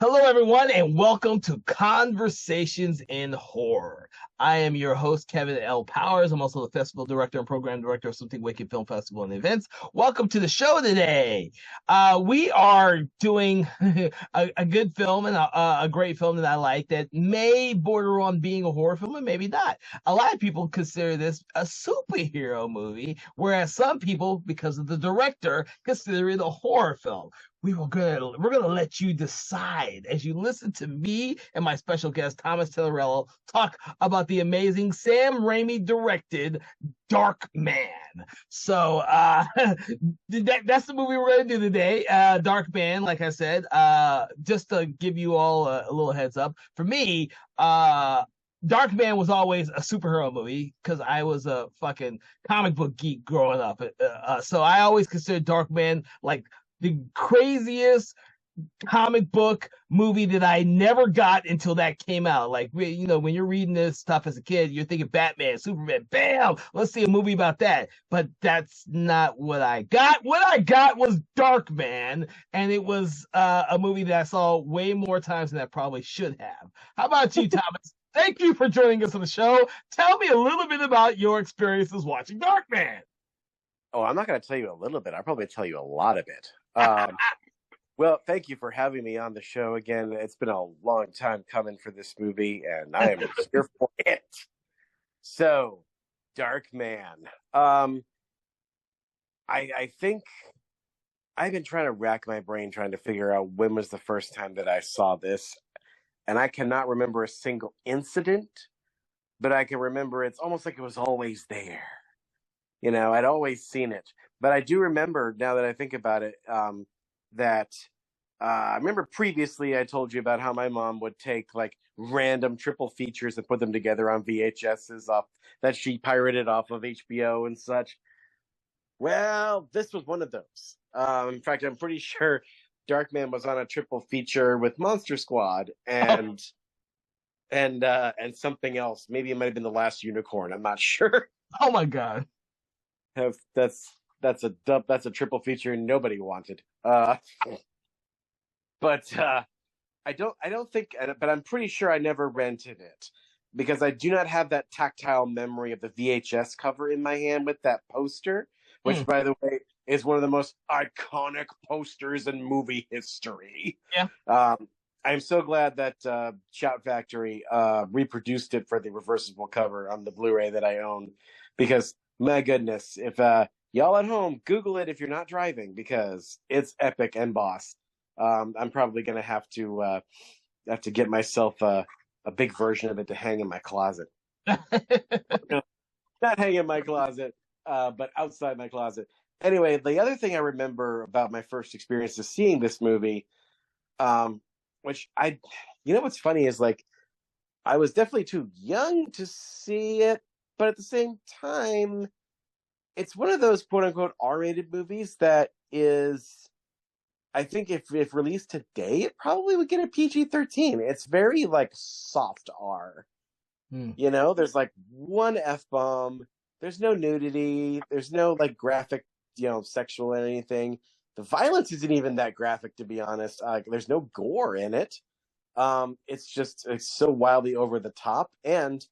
Hello, everyone, and welcome to Conversations in Horror. I am your host, Kevin L. Powers. I'm also the festival director and program director of Something Wicked Film Festival and Events. Welcome to the show today. We are doing a good film and a great film that I like that may border on being a horror film and maybe not. A lot of people consider this a superhero movie, whereas some people, because of the director, consider it a horror film. We're gonna let you decide as you listen to me and my special guest Thomas Tellerello talk about the amazing Sam Raimi directed Darkman. So that's the movie we're gonna do today. Darkman, like I said, just to give you all a little heads up. For me, Darkman was always a superhero movie because I was a fucking comic book geek growing up. So I always considered Darkman like the craziest comic book movie that I never got until that came out. Like, when you're reading this stuff as a kid, you're thinking Batman, Superman, bam, let's see a movie about that. But that's not what I got. What I got was Darkman, and it was a movie that I saw way more times than I probably should have. How about you, Thomas? Thank you for joining us on the show. Tell me a little bit about your experiences watching Darkman. Oh, I'm not going to tell you a little bit. I'll probably tell you a lot of it. Well, thank you for having me on the show again. It's been a long time coming for this movie, and I am here for it. So, Darkman. I think I've been trying to rack my brain trying to figure out when was the first time that I saw this, and I cannot remember a single incident, but I can remember it's almost like it was always there. I'd always seen it. But I do remember, now that I think about it, that I remember previously I told you about how my mom would take like random triple features and put them together on VHSs that she pirated off of HBO and such. Well, this was one of those. In fact, I'm pretty sure Darkman was on a triple feature with Monster Squad and something else. Maybe it might have been The Last Unicorn. I'm not sure. Oh my God. That's a triple feature nobody wanted. But I don't think, but I'm pretty sure I never rented it because I do not have that tactile memory of the VHS cover in my hand with that poster, which, by the way, is one of the most iconic posters in movie history. Yeah. I'm so glad that Shout Factory reproduced it for the reversible cover on the Blu-ray that I own, because my goodness, if y'all at home, Google it if you're not driving, because it's epic and boss. I'm probably gonna have to get myself a big version of it to hang in my closet. Not hang in my closet, but outside my closet. Anyway, the other thing I remember about my first experience of seeing this movie, which what's funny is, like, I was definitely too young to see it, but at the same time, it's one of those quote unquote R-rated movies that is, I think if released today, it probably would get a PG-13. It's very like soft R. There's like one F-bomb. There's no nudity. There's no like graphic, sexual or anything. The violence isn't even that graphic, to be honest. There's no gore in it. It's so wildly over the top and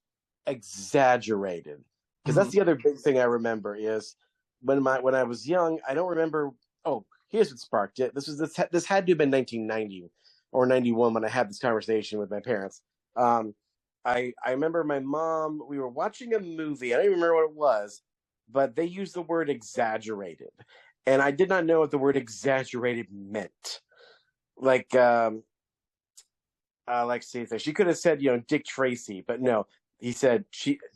exaggerated. Because that's the other big thing I remember is when I was young, I don't remember. Oh, here's what sparked it. This had to have been 1990 or 91 when I had this conversation with my parents. I remember my mom. We were watching a movie. I don't even remember what it was, but they used the word exaggerated, and I did not know what the word exaggerated meant. Like say she could have said Dick Tracy, but no. He said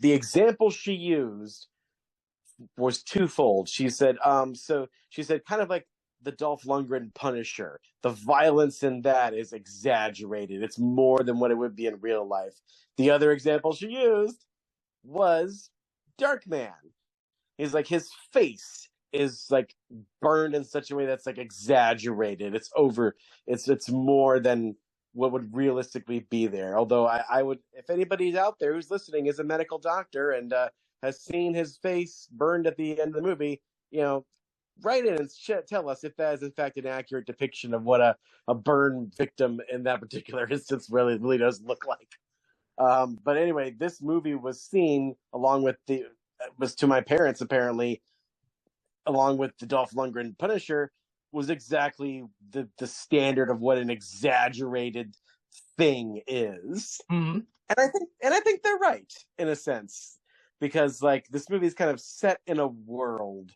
the example she used was twofold. She said, kind of like the Dolph Lundgren Punisher. The violence in that is exaggerated. It's more than what it would be in real life. The other example she used was Darkman. He's like, his face is like burned in such a way that's like exaggerated. It's over. It's more than what would realistically be there. Although I would, if anybody's out there who's listening is a medical doctor and has seen his face burned at the end of the movie, write in and tell us if that is in fact an accurate depiction of what a burn victim in that particular instance really does look like. But anyway, this movie was seen along with was to my parents apparently, along with the Dolph Lundgren Punisher, was exactly the standard of what an exaggerated thing is. Mm-hmm. And I think they're right in a sense, because like this movie is kind of set in a world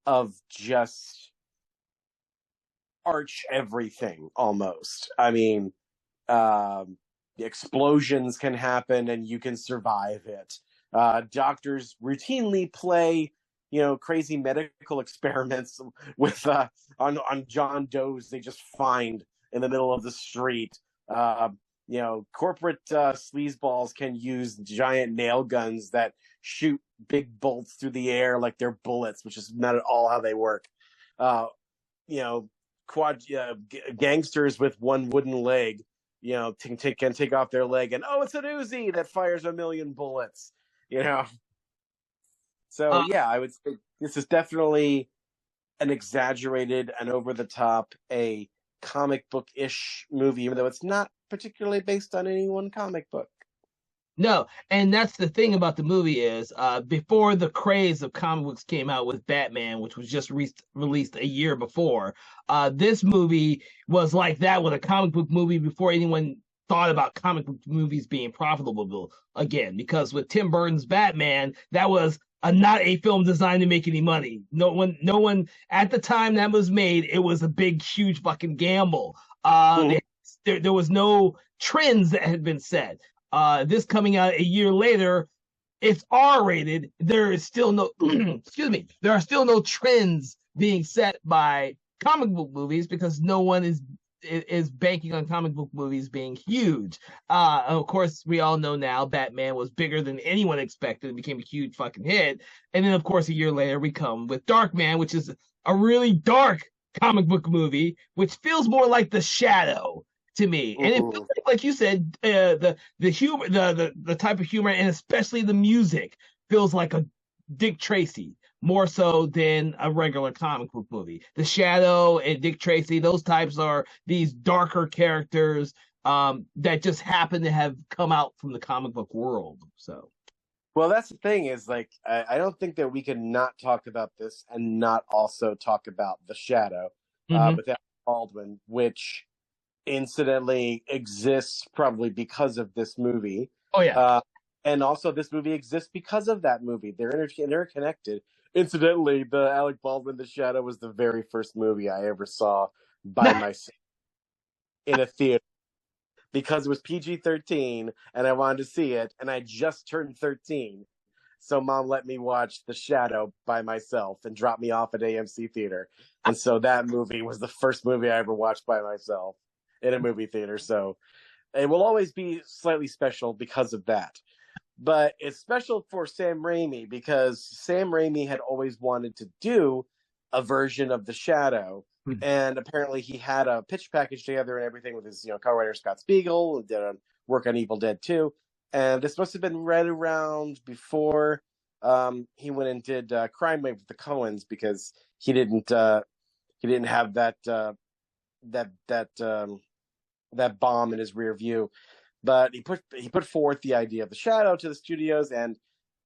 of just arch everything almost. I mean, explosions can happen and you can survive it. Doctors routinely play, crazy medical experiments with on John Does they just find in the middle of the street. Corporate sleazeballs can use giant nail guns that shoot big bolts through the air like they're bullets, which is not at all how they work. Gangsters with one wooden leg, can take off their leg, and it's an Uzi that fires 1,000,000 bullets. So yeah, I would say this is definitely an exaggerated and over the top, a comic book-ish movie, even though it's not particularly based on any one comic book. No, and that's the thing about the movie is before the craze of comic books came out with Batman, which was just released a year before, this movie was like that with a comic book movie before anyone thought about comic book movies being profitable again. Because with Tim Burton's Batman, that was not a film designed to make any money. No one at the time that was made, it was a big, huge fucking gamble. There was no trends that had been set. This coming out a year later, it's R-rated. There is still no excuse me. There are still no trends being set by comic book movies because no one is banking on comic book movies being huge. Of course, we all know now Batman was bigger than anyone expected and became a huge fucking hit. And then, of course, a year later, we come with Darkman, which is a really dark comic book movie, which feels more like The Shadow to me. And it feels like you said, the humor, the type of humor, and especially the music feels like a Dick Tracy more so than a regular comic book movie. The Shadow and Dick Tracy, those types are these darker characters that just happen to have come out from the comic book world. So, well, that's the thing is like I don't think that we can not talk about this and not also talk about The Shadow with Alec Baldwin, which incidentally exists probably because of this movie. Oh yeah. And also this movie exists because of that movie. They're interconnected. Incidentally, the Alec Baldwin The Shadow was the very first movie I ever saw by myself in a theater, because it was PG-13 and I wanted to see it, and I just turned 13. So mom let me watch The Shadow by myself and dropped me off at AMC Theater. And so that movie was the first movie I ever watched by myself in a movie theater. So it will always be slightly special because of that. But it's special for Sam Raimi because Sam Raimi had always wanted to do a version of The Shadow. And apparently he had a pitch package together and everything with his, co-writer Scott Spiegel, and did work on Evil Dead 2. And this must have been right around before he went and did Crime Wave with the Coens, because he didn't have that bomb in his rear view. But he put forth the idea of The Shadow to the studios, and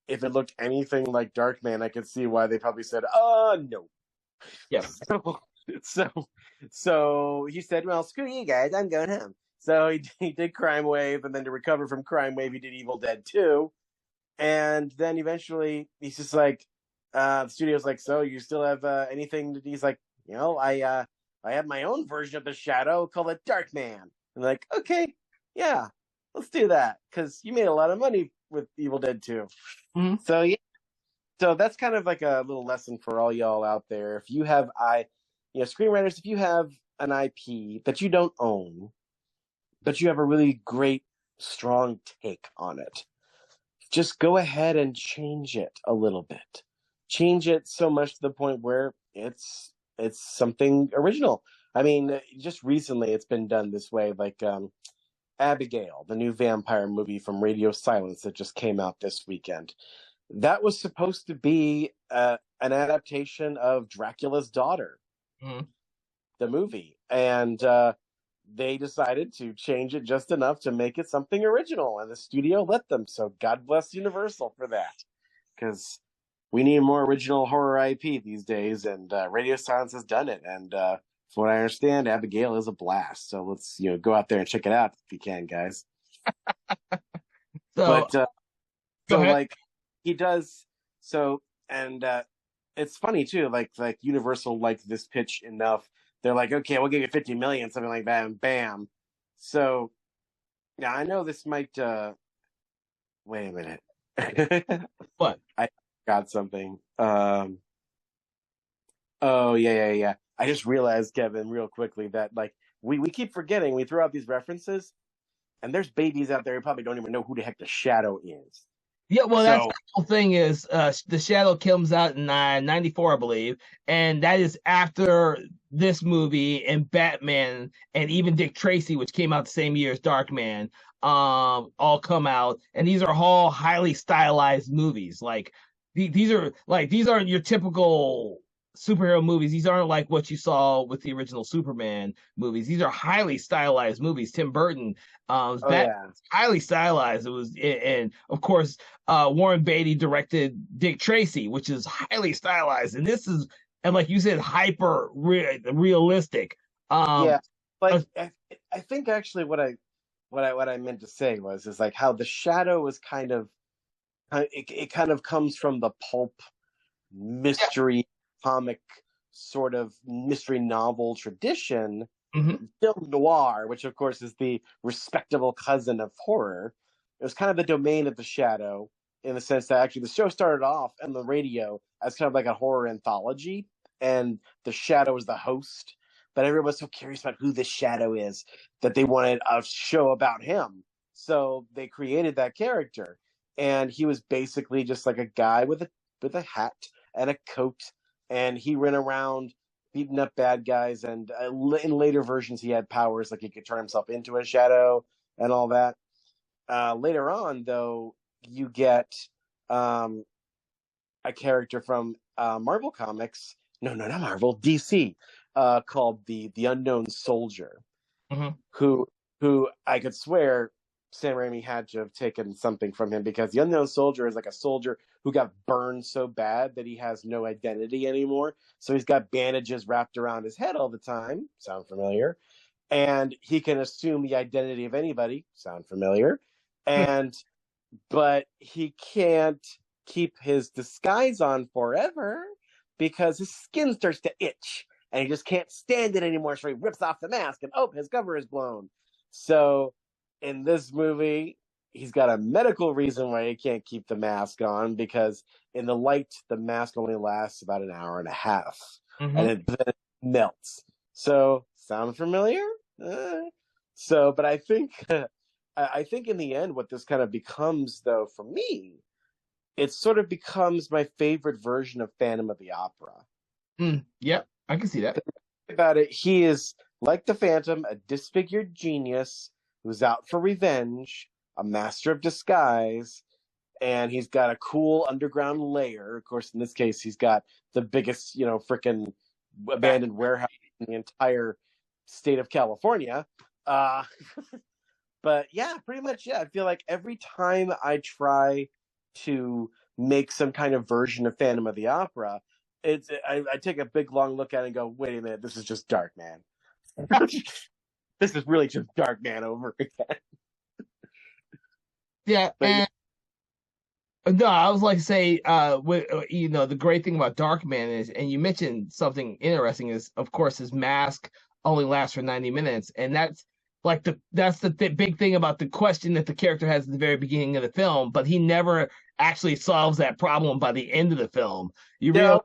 if it looked anything like Darkman, I could see why they probably said, no. Yes. So he said, well, screw you guys, I'm going home. So he did Crime Wave, and then to recover from Crime Wave, he did Evil Dead 2. And then eventually, he's just like, the studio's like, so you still have anything? He's like, I have my own version of The Shadow, call it Darkman. And like, okay, yeah, let's do that, because you made a lot of money with Evil Dead 2. So yeah. So that's kind of like a little lesson for all y'all out there. If you have screenwriters, if you have an IP that you don't own, but you have a really great, strong take on it, just go ahead and change it a little bit. Change it so much to the point where it's something original. I mean, just recently it's been done this way, like Abigail, the new vampire movie from Radio Silence that just came out this weekend. That was supposed to be an adaptation of Dracula's Daughter, Mhm. the movie, and they decided to change it just enough to make it something original, and the studio let them. So God bless Universal for that, because we need more original horror IP these days, and Radio Silence has done it. And from what I understand, Abigail is a blast. So let's go out there and check it out if you can, guys. So But go so ahead. like he does so, and it's funny too. Like Universal liked this pitch enough. They're like, okay, we'll give you 50 million, something like that, and bam. So yeah, I know this might. Wait a minute. What? I got something. Oh yeah. I just realized, Kevin, real quickly that like we keep forgetting we throw out these references, and there's babies out there who probably don't even know who the heck the Shadow is. Yeah, well, that's So the whole thing is the Shadow comes out in 94, I believe, and that is after this movie and Batman and even Dick Tracy, which came out the same year as Darkman, all come out, and these are all highly stylized movies. Like these aren't your typical superhero movies. These aren't like what you saw with the original Superman movies. These are highly stylized movies. Tim Burton, oh yeah. highly stylized. It was, and of course, Warren Beatty directed Dick Tracy, which is highly stylized, and this is, and like you said, realistic. Um, Yeah, like uh, I think actually what I meant to say was is like how the Shadow is it kind of comes from the pulp yeah, mystery comic sort of mystery novel tradition, mhm. film noir, which of course is the respectable cousin of horror. It was kind of the domain of the Shadow in the sense that actually the show started off on the radio as kind of like a horror anthology, and the Shadow was the host. But everyone was so curious about who the Shadow is that they wanted a show about him. So they created that character, and he was basically just like a guy with a hat and a coat, and he ran around beating up bad guys. And in later versions, he had powers like he could turn himself into a shadow and all that. Later on, though, you get um, a character from Marvel Comics. No, not Marvel, DC, called the Unknown Soldier, Mhm. who I could swear Sam Raimi had to have taken something from him, because the Unknown Soldier is like a soldier who got burned so bad that he has no identity anymore. So he's got bandages wrapped around his head all the time. Sound familiar? And he can assume the identity of anybody. Sound familiar? And but he can't keep his disguise on forever because his skin starts to itch and he just can't stand it anymore. So he rips off the mask and his cover is blown. So in this movie, he's got a medical reason why he can't keep the mask on, because in the light, the mask only lasts about an hour and a half, and Mhm. then it melts. So sound familiar? Uh, but I think I think in the end, what this kind of becomes, though, for me, it sort of becomes my favorite version of Phantom of the Opera. Yep, I can see that. About it, he is like the Phantom, a disfigured genius who's out for revenge, a master of disguise, and he's got a cool underground lair. Of course, in this case, he's got the biggest, frickin' Back. abandoned warehouse in the entire state of California. Uh, but yeah, pretty much, yeah. I feel like every time I try to make some kind of version of Phantom of the Opera, I take a big long look at it and go, wait a minute, this is just Darkman. This is really just Darkman over again. Yeah, But yeah, and no, I was like to say, the great thing about Darkman is, and you mentioned something interesting is, of course, his mask only lasts for 90 minutes, and that's like the big thing about the question that the character has at the very beginning of the film, but he never actually solves that problem by the end of the film. You realize no,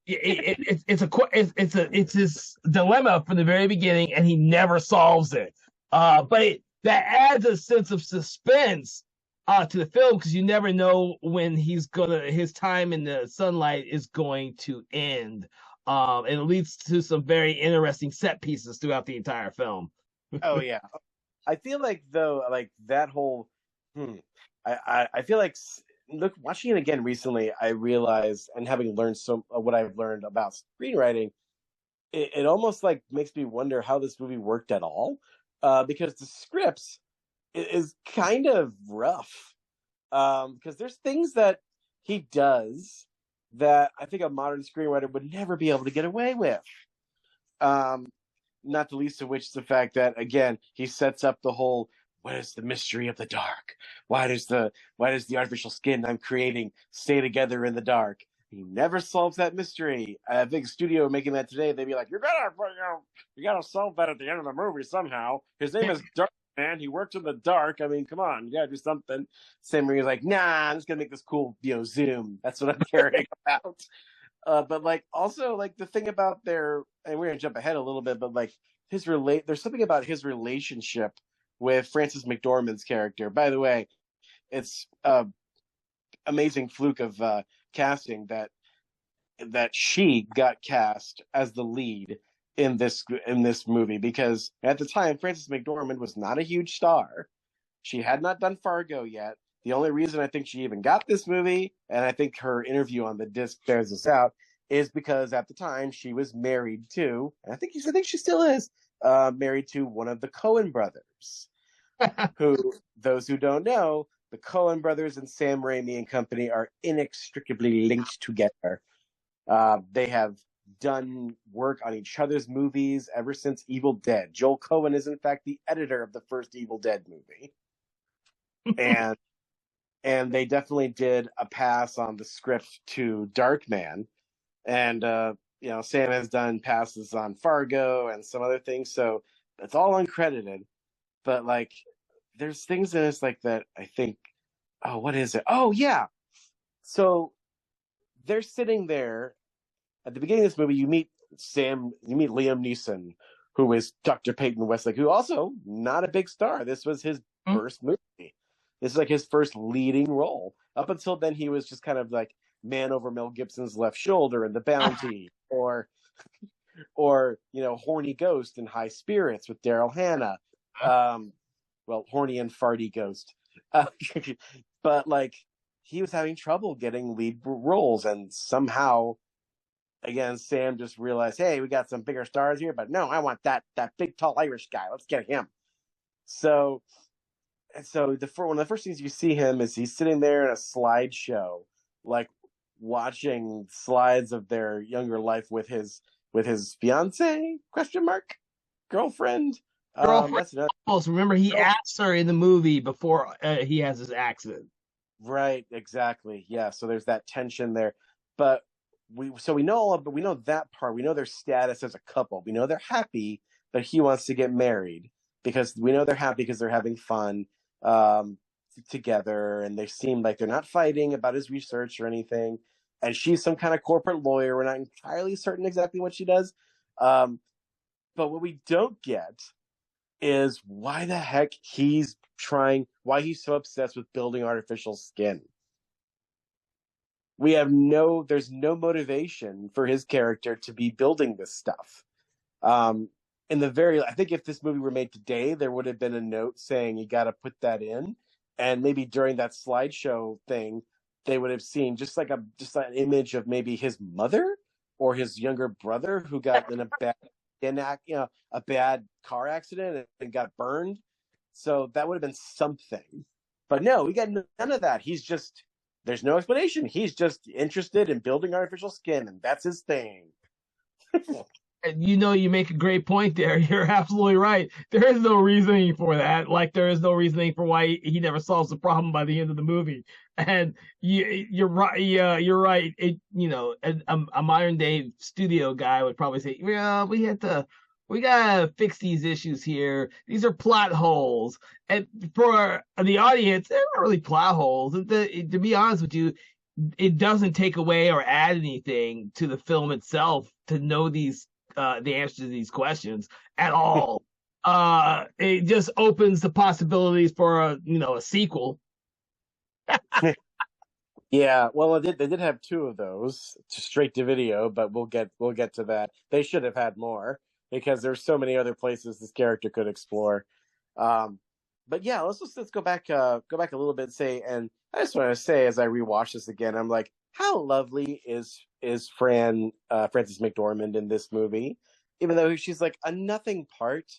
it's this dilemma from the very beginning, and he never solves it. That adds a sense of suspense to the film, because you never know when his time in the sunlight is going to end. And it leads to some very interesting set pieces throughout the entire film. oh yeah. I feel like though, like that whole, hmm, I feel like look, watching it again recently, I realized, and having learned what I've learned about screenwriting, it almost like makes me wonder how this movie worked at all, because the scripts is kind of rough. Because there's things that he does that I think a modern screenwriter would never be able to get away with. Um, Not the least of which is the fact that again he sets up the whole what is the mystery of the dark? Why does the artificial skin I'm creating stay together in the dark? He never solves that mystery. I think studio making that today, they'd be like, you gotta solve that at the end of the movie somehow. His name is Darkman. He works in the dark. I mean, come on, you gotta do something. Sam Raimi's like, nah, I'm just gonna make this cool, zoom. That's what I'm caring about. But like also like the thing about their, and we're gonna jump ahead a little bit, but like there's something about his relationship with Frances McDormand's character. By the way, it's amazing fluke of casting that she got cast as the lead in this movie, because at the time Frances McDormand was not a huge star. She had not done Fargo yet. The only reason I think she even got this movie, and I think her interview on the disc bears this out, is because at the time she was married to, and I think she still is, married to one of the Coen brothers. Who, those who don't know, the Coen brothers and Sam Raimi and company are inextricably linked together. They have done work on each other's movies ever since Evil Dead. Joel Coen is in fact the editor of the first Evil Dead movie, and they definitely did a pass on the script to Darkman, and Sam has done passes on Fargo and some other things, so it's all uncredited. But like, there's things in this like that I think, oh, what is it? Oh yeah, so they're sitting there at the beginning of this movie. You meet Liam Neeson, who is Dr. Peyton Westlake, who also not a big star. This was his first movie. This is like his first leading role. Up until then, he was just kind of like man over Mel Gibson's left shoulder in The Bounty, or horny ghost in High Spirits with Daryl Hannah. Well, horny and farty ghost. But like, he was having trouble getting lead roles, and somehow, again, Sam just realized, hey, we got some bigger stars here, but no, I want that big tall Irish guy. Let's get him. So one of the first things you see him is he's sitting there in a slideshow, like watching slides of their younger life with his fiance girlfriend. Girlfriend. That's another. Remember, he asked her in the movie before he has his accident. Right, exactly. Yeah, so there's that tension there. But we know that part. We know their status as a couple. We know they're happy, but he wants to get married, because we know they're happy because they're having fun together, and they seem like they're not fighting about his research or anything. And she's some kind of corporate lawyer. We're not entirely certain exactly what she does. But what we don't get is why the heck why he's so obsessed with building artificial skin. There's no motivation for his character to be building this stuff. I think if this movie were made today, there would have been a note saying you got to put that in, and maybe during that slideshow thing, they would have seen just an image of maybe his mother or his younger brother who got in a bad car accident and got burned. So that would have been something. But no, we got none of that. There's no explanation. He's just interested in building artificial skin, and that's his thing. You make a great point there. You're absolutely right. There is no reasoning for that. Like, there is no reasoning for why he never solves the problem by the end of the movie. And you're right. Yeah, you're right. A modern day studio guy would probably say, "Yeah, we gotta fix these issues here. These are plot holes." And for the audience, they're not really plot holes. To be honest with you, it doesn't take away or add anything to the film itself to know the answer to these questions at all. It just opens the possibilities for a sequel. Yeah, well, they did have two of those straight to video, but we'll get to that. They should have had more, because there's so many other places this character could explore. but yeah, let's go back a little bit and say, and I just want to say as I rewatch this again, I'm like, how lovely is Frances McDormand in this movie? Even though she's like a nothing part,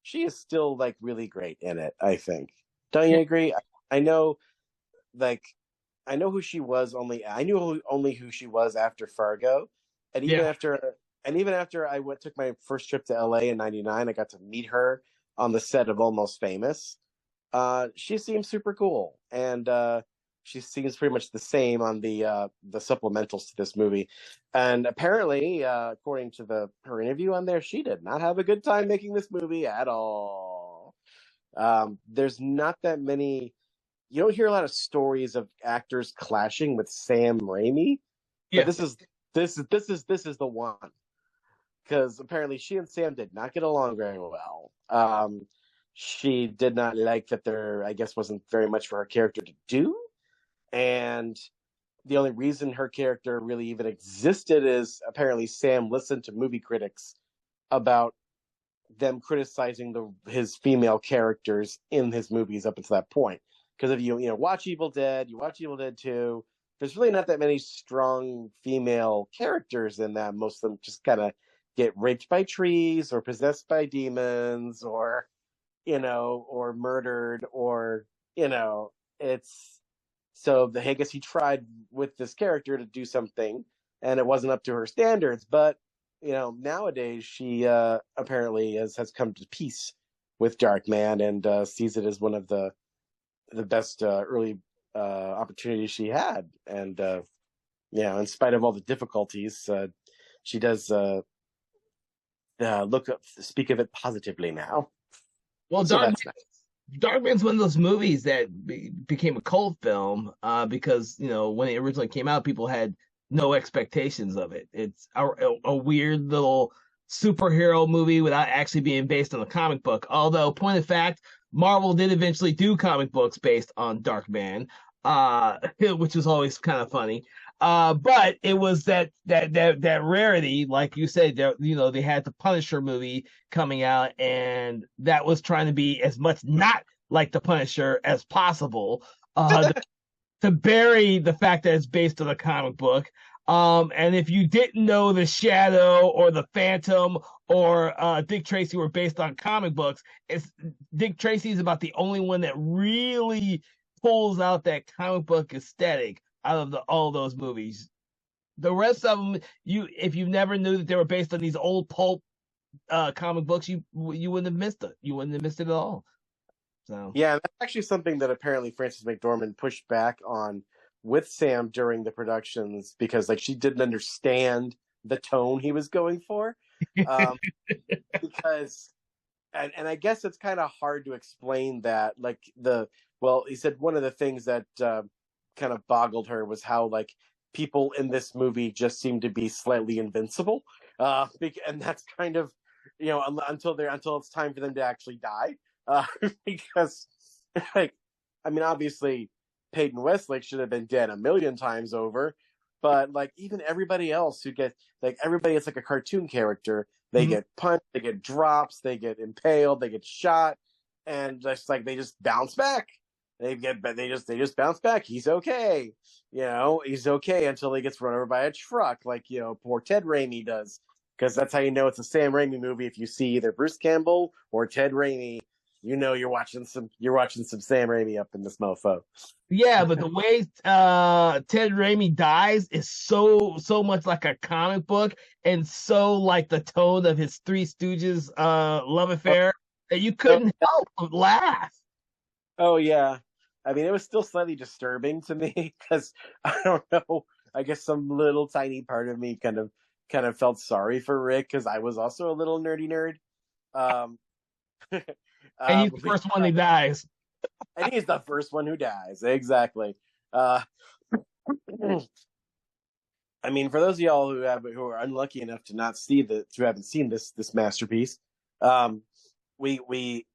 she is still like really great in it, I think. Don't you agree? I know, like, I know who she was, only who she was after Fargo, and Yeah. even after I took my first trip to LA in '99, I got to meet her on the set of Almost Famous. She seems super cool, and she seems pretty much the same on the supplementals to this movie. And apparently, according to her interview on there, she did not have a good time making this movie at all. There's not that many. You don't hear a lot of stories of actors clashing with Sam Raimi, but Yeah. this is the one, because apparently she and Sam did not get along very well. She did not like that there, I guess, wasn't very much for her character to do, and the only reason her character really even existed is apparently Sam listened to movie critics about them criticizing his female characters in his movies up until that point. Because if you watch Evil Dead, you watch Evil Dead 2, there's really not that many strong female characters in that. Most of them just kind of get raped by trees or possessed by demons or or murdered or it's so I guess he tried with this character to do something and it wasn't up to her standards, but nowadays she apparently has come to peace with Darkman and sees it as one of the best early opportunities she had, and in spite of all the difficulties, she does speak of it positively now. Well, So that's nice. Darkman's one of those movies that became a cult film because when it originally came out, people had no expectations of it. It's a weird little superhero movie without actually being based on a comic book. Although, point of fact, Marvel did eventually do comic books based on Darkman, which was always kind of funny. But it was that rarity, like you said, that they had the Punisher movie coming out, and that was trying to be as much not like the Punisher as possible, to bury the fact that it's based on a comic book. And if you didn't know the Shadow or the Phantom or Dick Tracy were based on comic books, Dick Tracy is about the only one that really pulls out that comic book aesthetic out of all those movies. The rest of them, if you never knew that they were based on these old pulp comic books, you wouldn't have missed it. You wouldn't have missed it at all. So Yeah, that's actually something that apparently Frances McDormand pushed back on with Sam during the productions because like she didn't understand the tone he was going for. Um, because and I guess it's kind of hard to explain that like he said one of the things that kind of boggled her was how like people in this movie just seem to be slightly invincible, and that's kind of until it's time for them to actually die, because like I mean obviously Peyton Westlake should have been dead a million times over, but like even everybody else who gets like everybody is like a cartoon character. They get punched, they get drops, they get impaled, they get shot, and just like they just bounce back. They just bounce back. He's okay. He's okay until he gets run over by a truck, like poor Ted Raimi does. Because that's how you know it's a Sam Raimi movie. If you see either Bruce Campbell or Ted Raimi, you're watching some Sam Raimi up in this mofo. yeah, but the way Ted Raimi dies is so much like a comic book and so like the tone of his Three Stooges love affair that you couldn't help but laugh. Oh yeah, I mean it was still slightly disturbing to me because I don't know. I guess some little tiny part of me kind of felt sorry for Rick because I was also a little nerdy nerd. Um, And he's the first one that dies. and he's the first one who dies. Exactly. Uh, I mean, for those of y'all who are unlucky enough to not see who haven't seen this masterpiece, we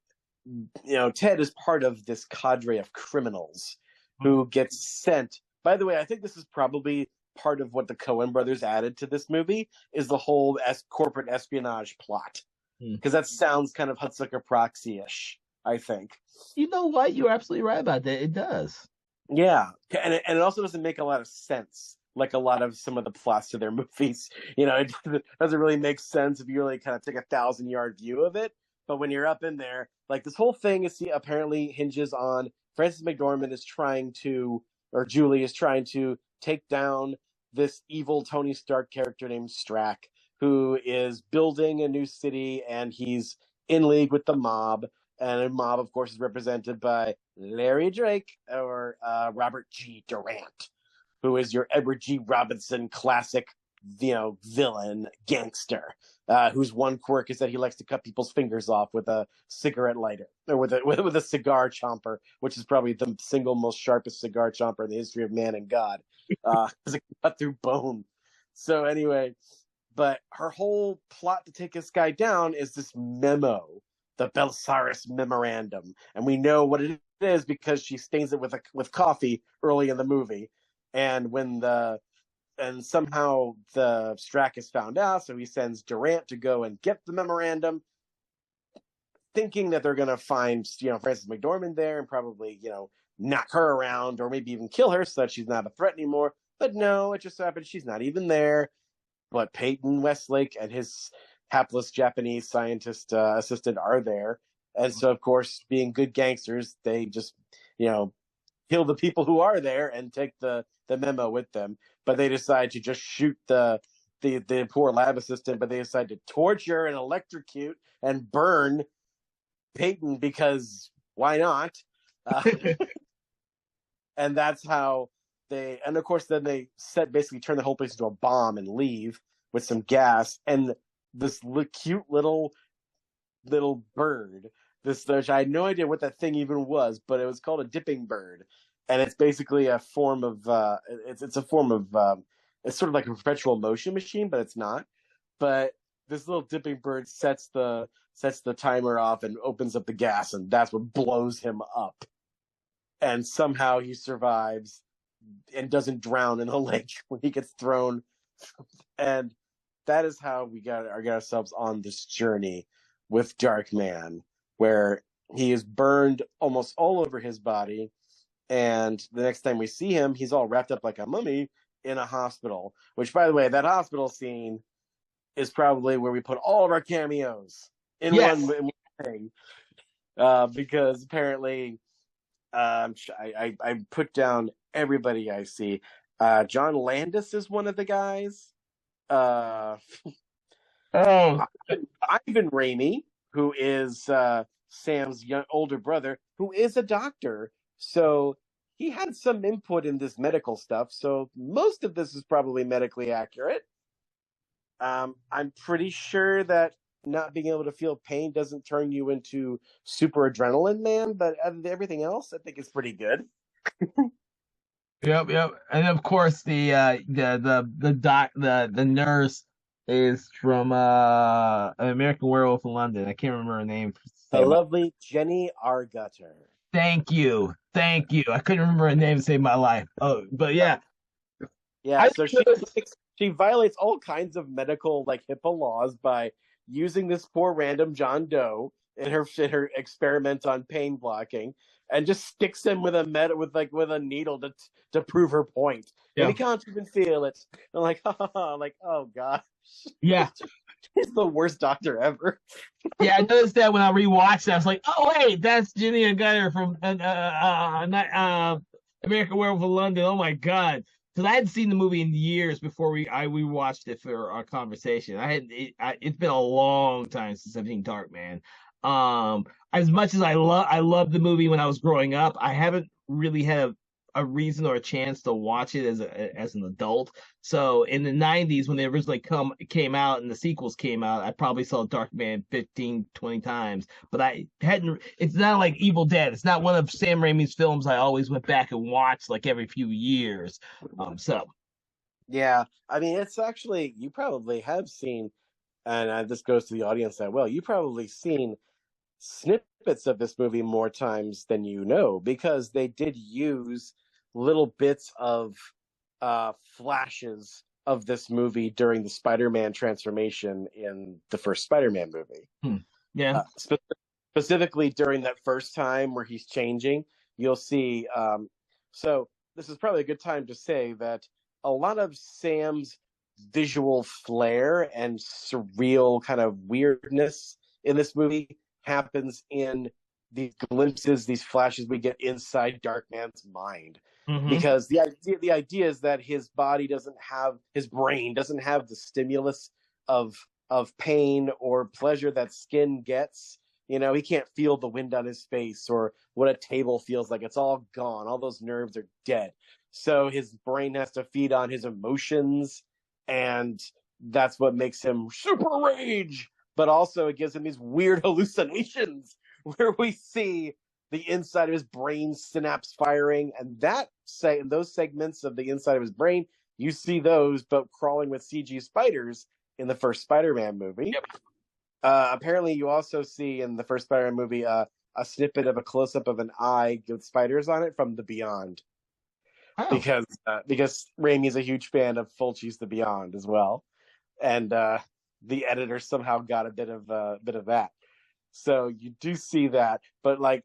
Ted is part of this cadre of criminals who gets sent. By the way, I think this is probably part of what the Coen brothers added to this movie is the whole corporate espionage plot, because that sounds kind of Hudsucker Proxy-ish. I think. You know what? You're absolutely right about that. It does. Yeah, and it also doesn't make a lot of sense, like a lot of some of the plots to their movies. It doesn't really make sense if you really kind of take 1,000-yard view of it. But when you're up in there, like this whole thing is apparently hinges on Frances McDormand is trying to, or Julie is trying to take down this evil Tony Stark character named Strack, who is building a new city, and he's in league with the mob. And a mob, of course, is represented by Larry Drake or Robert G. Durant, who is your Edward G. Robinson classic, villain gangster, whose one quirk is that he likes to cut people's fingers off with a cigarette lighter or with a cigar chomper, which is probably the single most sharpest cigar chomper in the history of man and God, because it can cut through bone. So anyway, but her whole plot to take this guy down is this memo, the Belsaris Memorandum, and we know what it is because she stains it with coffee early in the movie, and somehow the Strack is found out, so he sends Durant to go and get the memorandum, thinking that they're going to find Frances McDormand there and probably knock her around or maybe even kill her so that she's not a threat anymore. But no, it just so happens she's not even there. But Peyton Westlake and his hapless Japanese scientist assistant are there. And so, of course, being good gangsters, they just, kill the people who are there and take the memo with them. But they decide to just shoot the poor lab assistant, but they decide to torture and electrocute and burn Peyton because why not? And that's how and of course, then they basically turn the whole place into a bomb and leave with some gas. And this cute little bird, which I had no idea what that thing even was, but it was called a dipping bird, and it's basically a form of it's a form of it's sort of like a perpetual motion machine, but it's not. But this little dipping bird sets the timer off and opens up the gas, and that's what blows him up. And somehow he survives and doesn't drown in the lake when he gets thrown. And that is how we got ourselves on this journey with Darkman, where he is burned almost all over his body. And the next time we see him, he's all wrapped up like a mummy in a hospital, which, by the way, that hospital scene is probably where we put all of our cameos in one thing. Because apparently, I put down everybody I see. John Landis is one of the guys. Oh, Ivan Raimi, who is Sam's older brother, who is a doctor. So he had some input in this medical stuff. So most of this is probably medically accurate. I'm pretty sure that not being able to feel pain doesn't turn you into super adrenaline man, but everything else I think is pretty good. Yep, and of course the nurse is from American Werewolf in London. I can't remember her name. The lovely Jenny Argutter. Thank you. I couldn't remember her name to save my life. Oh, but yeah. Yeah, so she violates all kinds of medical like HIPAA laws by using this poor random John Doe in her experiment on pain blocking, and just sticks him with a needle to prove her point. Yeah. And he can't even feel it. I'm like, oh gosh. Yeah. He's the worst doctor ever. Yeah, I noticed that when I rewatched it. I was like, oh wait, that's Jenny and Gunner from American Werewolf in London. Oh my god. Because I hadn't seen the movie in years before we watched it for our conversation. It's been a long time since I've seen Darkman. As much as I loved the movie when I was growing up, I haven't really had a reason or a chance to watch it as an adult. So in the 90s, when they originally came out and the sequels came out, I probably saw Darkman 15, 20 times. But I hadn't. It's not like Evil Dead. It's not one of Sam Raimi's films I always went back and watched like every few years. Yeah, I mean, it's actually, you probably have seen, and this goes to the audience that well, you probably seen snippets of this movie more times than you know, because they did use little bits of flashes of this movie during the Spider-Man transformation in the first Spider-Man movie. Yeah. specifically during that first time where he's changing, you'll see. So this is probably a good time to say that a lot of Sam's visual flair and surreal kind of weirdness in this movie happens in these glimpses, these flashes we get inside Darkman's mind. Mm-hmm. Because the idea is that his body doesn't have, his brain doesn't have the stimulus of pain or pleasure that skin gets. He can't feel the wind on his face or what a table feels like. It's all gone. All those nerves are dead. So his brain has to feed on his emotions, and that's what makes him super rage. But also, it gives him these weird hallucinations where we see the inside of his brain synapse firing, and those segments of the inside of his brain, you see those, but crawling with CG spiders in the first Spider-Man movie. Yep. Apparently, you also see in the first Spider-Man movie a snippet of a close-up of an eye with spiders on it from The Beyond, Oh. because Raimi's a huge fan of Fulci's The Beyond as well, and the editor somehow got a bit of that. So you do see that, but like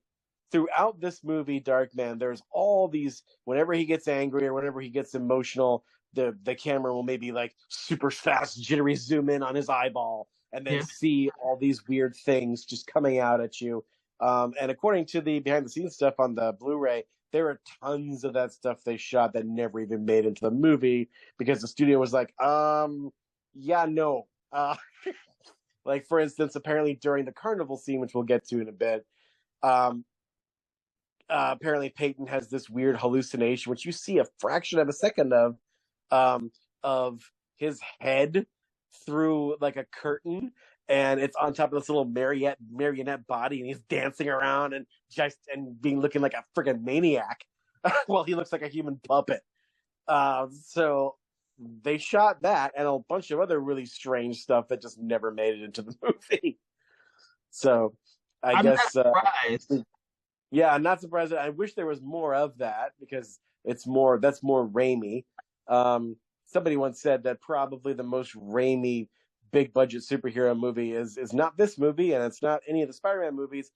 throughout this movie, Darkman, there's all these. Whenever he gets angry or whenever he gets emotional, the camera will maybe like super fast, jittery zoom in on his eyeball, and then Yeah. see all these weird things just coming out at you. And according to the behind the scenes stuff on the Blu-ray, there are tons of that stuff they shot that never even made into the movie because the studio was like, yeah, no. Like for instance, apparently during the carnival scene, which we'll get to in a bit, um, apparently Peyton has this weird hallucination, which you see a fraction of a second of his head through like a curtain, and it's on top of this little marionette body, and he's dancing around and being looking like a freaking maniac while he looks like a human puppet. So they shot that and a bunch of other really strange stuff that just never made it into the movie. So I I'm not guess surprised. yeah, I'm not surprised. I wish there was more of that because that's more Raimi. Somebody once said that probably the most Raimi big budget superhero movie is not this movie, and it's not any of the Spider-Man movies.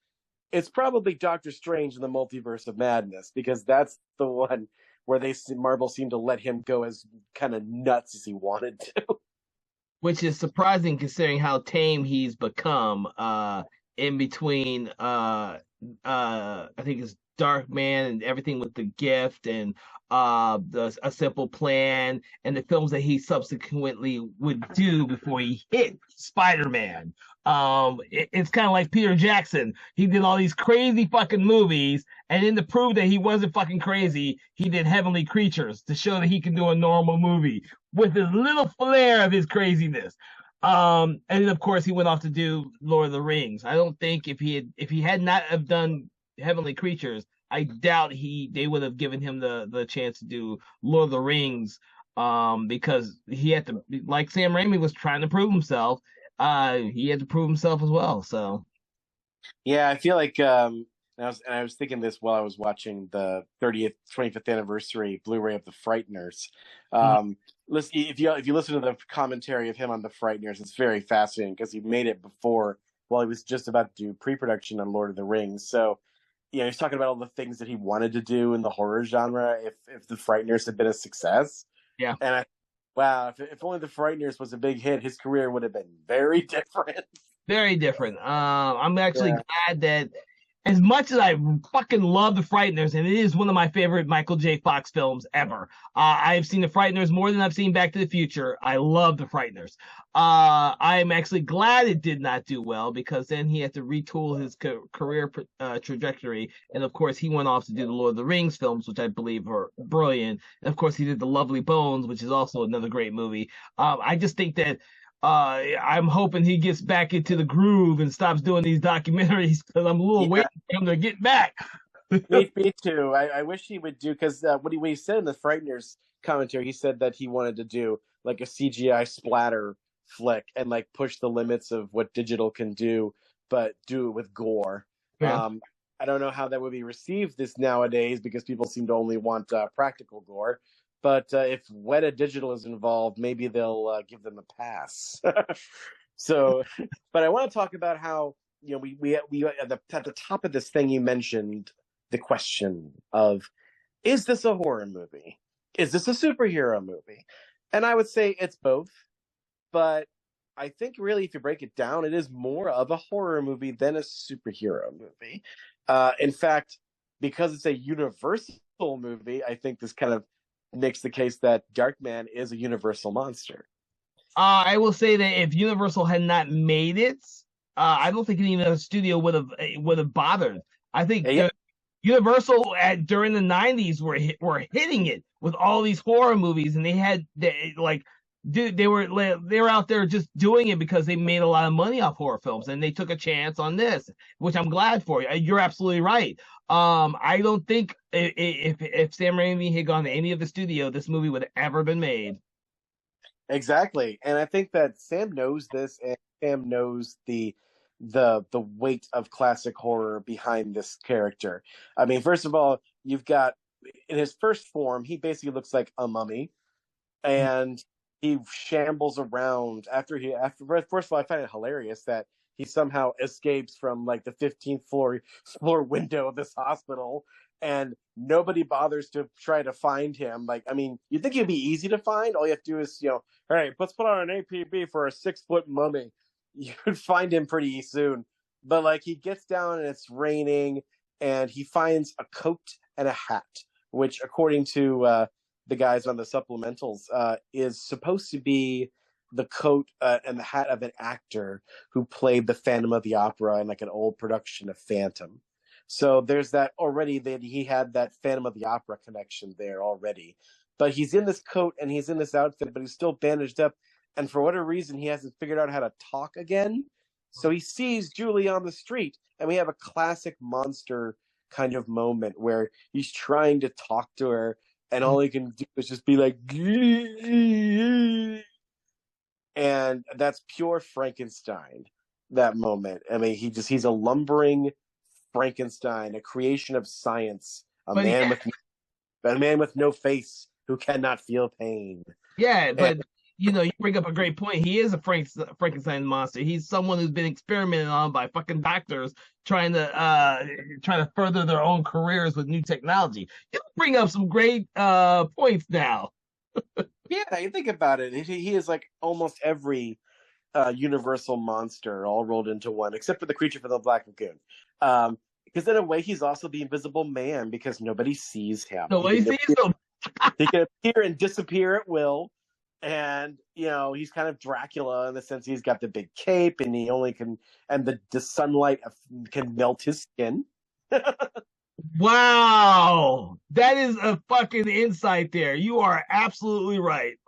It's probably Doctor Strange in the Multiverse of Madness, because that's the one where Marvel seemed to let him go as kind of nuts as he wanted to. Which is surprising considering how tame he's become in between I think it's Darkman and everything with the gift and A Simple Plan and the films that he subsequently would do before he hit Spider-Man. It's kind of like Peter Jackson. He did all these crazy fucking movies, and then to prove that he wasn't fucking crazy, he did Heavenly Creatures to show that he can do a normal movie with a little flair of his craziness. And then of course he went off to do Lord of the Rings. I don't think if he had not have done Heavenly Creatures, I doubt they would have given him the chance to do Lord of the Rings. Because he had to, like Sam Raimi was trying to prove himself. He had to prove himself as well. So Yeah, I feel like I was thinking this while I was watching the 25th anniversary Blu-ray of The Frighteners. mhm. Listen, if you listen to the commentary of him on The Frighteners, it's very fascinating because he made it before, while he was just about to do pre-production on Lord of the Rings. So, he's talking about all the things that he wanted to do in the horror genre if The Frighteners had been a success. Yeah, And wow, if only The Frighteners was a big hit, his career would have been very different. very different. I'm actually Yeah. glad that as much as I fucking love The Frighteners, and it is one of my favorite Michael J. Fox films ever. I've seen The Frighteners more than I've seen Back to the Future. I love The Frighteners. I'm actually glad it did not do well because then he had to retool his career trajectory. And of course, he went off to do the Lord of the Rings films, which I believe are brilliant. And of course, he did The Lovely Bones, which is also another great movie. I just think that I'm hoping he gets back into the groove and stops doing these documentaries because I'm a little Yeah, waiting for him to get back. me too. I wish he would do, because what he said in the Frighteners commentary, he said that he wanted to do like a CGI splatter flick and like push the limits of what digital can do, but do it with gore. Yeah. I don't know how that would be received this nowadays because people seem to only want practical gore. But if Weta Digital is involved, maybe they'll give them a pass. So, but I want to talk about how we at the top of this thing you mentioned the question of, is this a horror movie? Is this a superhero movie? And I would say it's both, but I think really if you break it down, it is more of a horror movie than a superhero movie. In fact, because it's a universal movie, I think this kind of makes the case that Darkman is a universal monster. I will say that if Universal had not made it, I don't think any other studio would have bothered. I think Yeah, Universal during the '90s were hitting it with all these horror movies, and dude, they were out there just doing it because they made a lot of money off horror films, and they took a chance on this, which I'm glad for. You're absolutely right. I don't think if Sam Raimi had gone to any of the studio, this movie would have ever been made. exactly. And I think that Sam knows this, and Sam knows the weight of classic horror behind this character. I mean, first of all, you've got in his first form, he basically looks like a mummy, and he shambles around after first of all, I find it hilarious that he somehow escapes from like the 15th floor window of this hospital, and nobody bothers to try to find him. Like, I mean, you'd think he'd be easy to find. All you have to do is, all right, let's put on an APB for a 6 foot mummy. You'd find him pretty soon. But like, he gets down and it's raining, and he finds a coat and a hat, which, according to the guys on the supplementals, is supposed to be the coat and the hat of an actor who played the Phantom of the Opera in like an old production of Phantom. So there's that already, that he had that Phantom of the Opera connection there already. But he's in this coat and he's in this outfit, but he's still bandaged up. And for whatever reason, he hasn't figured out how to talk again. So he sees Julie on the street, and we have a classic monster kind of moment where he's trying to talk to her, and all he can do is just be like, and that's pure Frankenstein. That moment. I mean, he's a lumbering Frankenstein, a creation of science, But yeah, a man with no face who cannot feel pain. yeah, And but you bring up a great point. He is a Frankenstein monster. He's someone who's been experimented on by fucking doctors trying to further their own careers with new technology. You bring up some great points now. yeah, you think about it, he is like almost every universal monster all rolled into one, except for the creature from the Black Lagoon. Because in a way, he's also the Invisible Man because nobody sees him. So what he sees him. He can appear and disappear at will, and he's kind of Dracula in the sense he's got the big cape, and he only can, and the sunlight can melt his skin. Wow, that is a fucking insight there. You are absolutely right.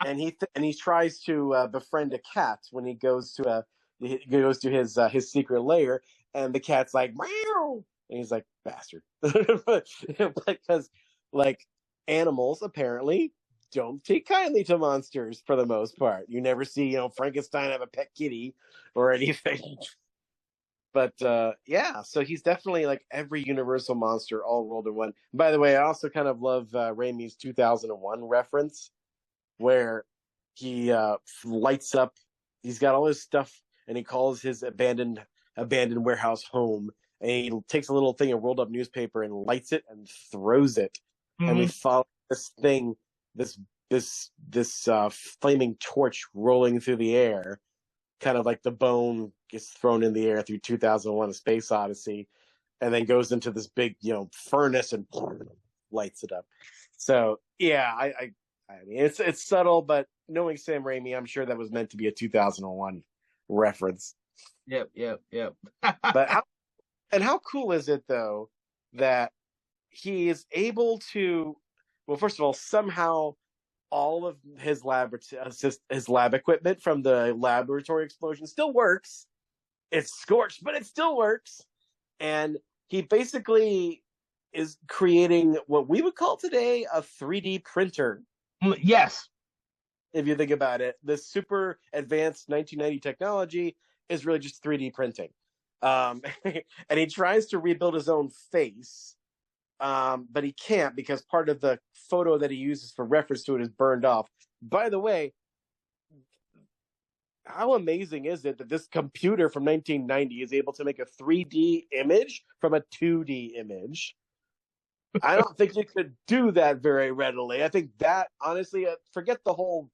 And he tries to befriend a cat when he goes to his secret lair, and the cat's like meow, and he's like bastard, because like animals apparently don't take kindly to monsters for the most part. You never see Frankenstein have a pet kitty or anything. But yeah, so he's definitely like every universal monster all rolled in one. By the way, I also kind of love Raimi's 2001 reference where he lights up. He's got all his stuff, and he calls his abandoned warehouse home. And he takes a little thing of rolled up newspaper and lights it and throws it. And we follow this thing, this flaming torch rolling through the air, kind of like the bone gets thrown in the air through 2001: A Space Odyssey, and then goes into this big furnace and lights it up. So yeah, I mean, it's subtle, but knowing Sam Raimi, I'm sure that was meant to be a 2001 reference. Yep. But how cool is it though that he is able to, well, first of all, somehow all of his lab equipment from the laboratory explosion still works. It's scorched, but it still works. And he basically is creating what we would call today a 3D printer. Yes. If you think about it, this super advanced 1990 technology is really just 3D printing. And he tries to rebuild his own face, but he can't because part of the photo that he uses for reference to it is burned off. By the way, how amazing is it that this computer from 1990 is able to make a 3D image from a 2D image? I don't think you could do that very readily. I think that honestly, forget the whole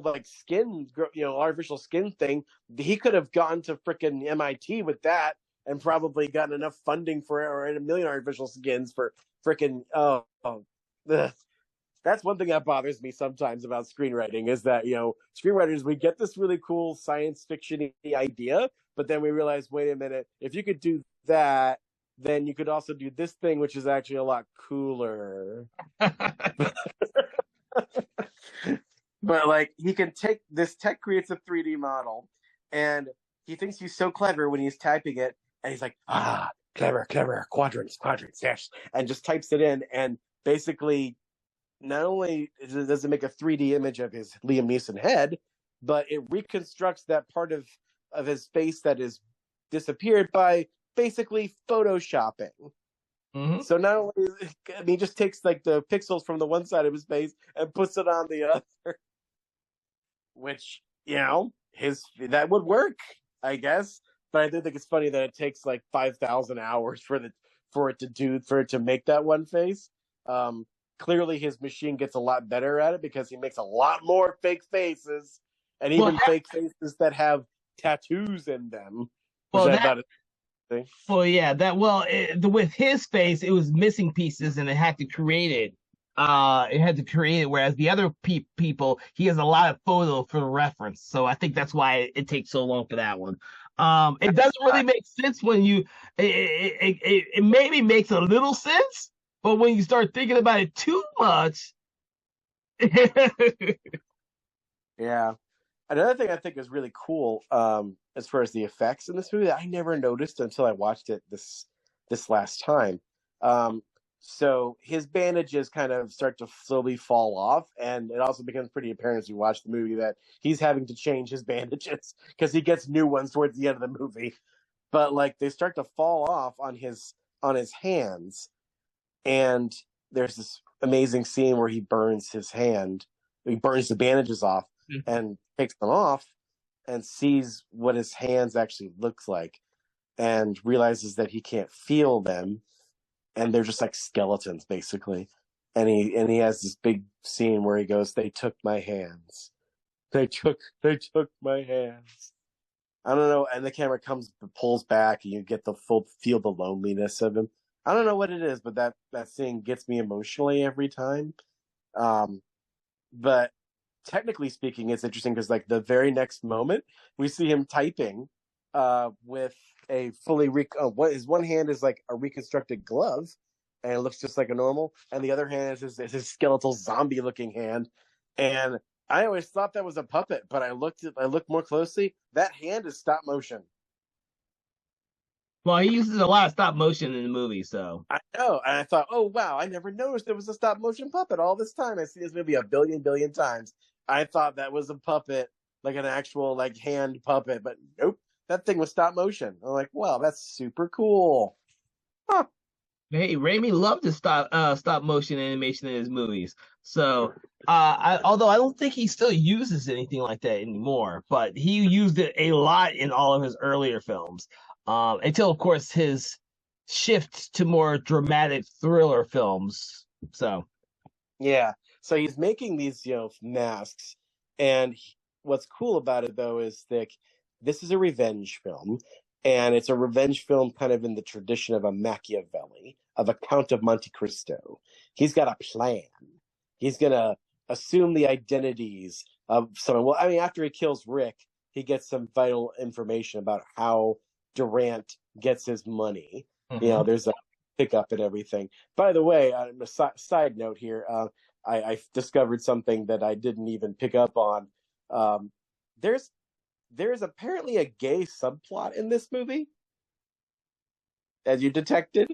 like skin, artificial skin thing. He could have gone to freaking MIT with that and probably gotten enough funding for or a million artificial skins for freaking that's one thing that bothers me sometimes about screenwriting is that screenwriters, we get this really cool science fiction idea, but then we realize, wait a minute, if you could do that, then you could also do this thing, which is actually a lot cooler. But like, he can take this tech, creates a 3D model, and he thinks he's so clever when he's typing it, and he's like, clever, quadrants, yes, and just types it in, and basically not only does it make a 3D image of his Liam Neeson head, but it reconstructs that part of his face that is disappeared by basically photoshopping. Mm-hmm. So not only, he just takes like the pixels from the one side of his face and puts it on the other, which, that would work, I guess. But I do think it's funny that it takes like 5,000 hours for it to make that one face. Clearly his machine gets a lot better at it because he makes a lot more fake faces, and even fake faces that have tattoos in them. With his face, it was missing pieces, and it had to create it. Whereas the other people, he has a lot of photos for the reference. So I think that's why it takes so long for that one. It doesn't really make sense when it maybe makes a little sense, but when you start thinking about it too much. Yeah. Another thing I think is really cool, as far as the effects in this movie, that I never noticed until I watched it this last time. So his bandages kind of start to slowly fall off, and it also becomes pretty apparent as you watch the movie that he's having to change his bandages because he gets new ones towards the end of the movie. But like, they start to fall off on his hands, and there's this amazing scene where he burns the bandages off and takes them off and sees what his hands actually looks like and realizes that he can't feel them, and they're just like skeletons basically. And he has this big scene where he goes, "They took my hands. They took my hands." I don't know, and the camera pulls back, and you get feel the loneliness of him. I don't know what it is, but that scene gets me emotionally every time. But technically speaking, it's interesting because like the very next moment, we see him typing with a fully his one hand is like a reconstructed glove, and it looks just like a normal, and the other hand is his skeletal zombie looking hand. And I always thought that was a puppet, but I looked more closely. That hand is stop motion. Well, he uses a lot of stop motion in the movie, so. I know, and I thought, oh wow, I never noticed there was a stop motion puppet all this time. I've seen this movie a billion times. I thought that was a puppet, like an actual like hand puppet, but nope, that thing was stop motion. I'm like, wow, that's super cool. Huh. Hey, Raimi loved to stop motion animation in his movies. So, although I don't think he still uses anything like that anymore, but he used it a lot in all of his earlier films. Until of course his shift to more dramatic thriller films. So, yeah. So he's making these, masks, and what's cool about it though is that this is a revenge film, and it's a revenge film kind of in the tradition of a Machiavelli, of a Count of Monte Cristo. He's got a plan. He's gonna assume the identities of someone. Well, I mean, after he kills Rick, he gets some vital information about how Durant gets his money. mm-hmm. There's a pickup and everything. By the way, a side note here, I discovered something that I didn't even pick up on. There's apparently a gay subplot in this movie, as you detected.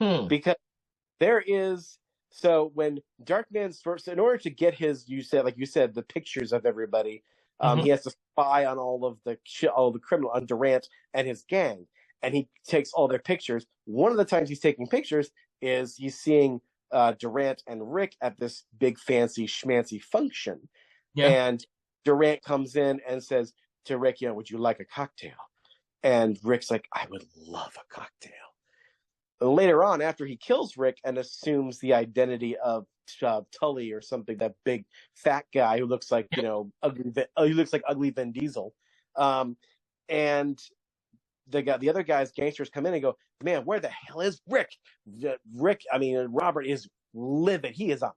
Because there is, so when Darkman starts, in order to get his, like you said, the pictures of everybody, he has to spy on all the criminal, on Durant and his gang, and he takes all their pictures. One of the times he's taking pictures is he's seeing Durant and Rick at this big fancy schmancy function, Yeah. and Durant comes in and says to Rick, would you like a cocktail? And Rick's like, I would love a cocktail. And later on, after he kills Rick and assumes the identity of Tully or something, that big fat guy who looks like, he looks like ugly Vin Diesel. And the other guys, gangsters, come in and go, man, where the hell is Rick? Robert is livid. He is on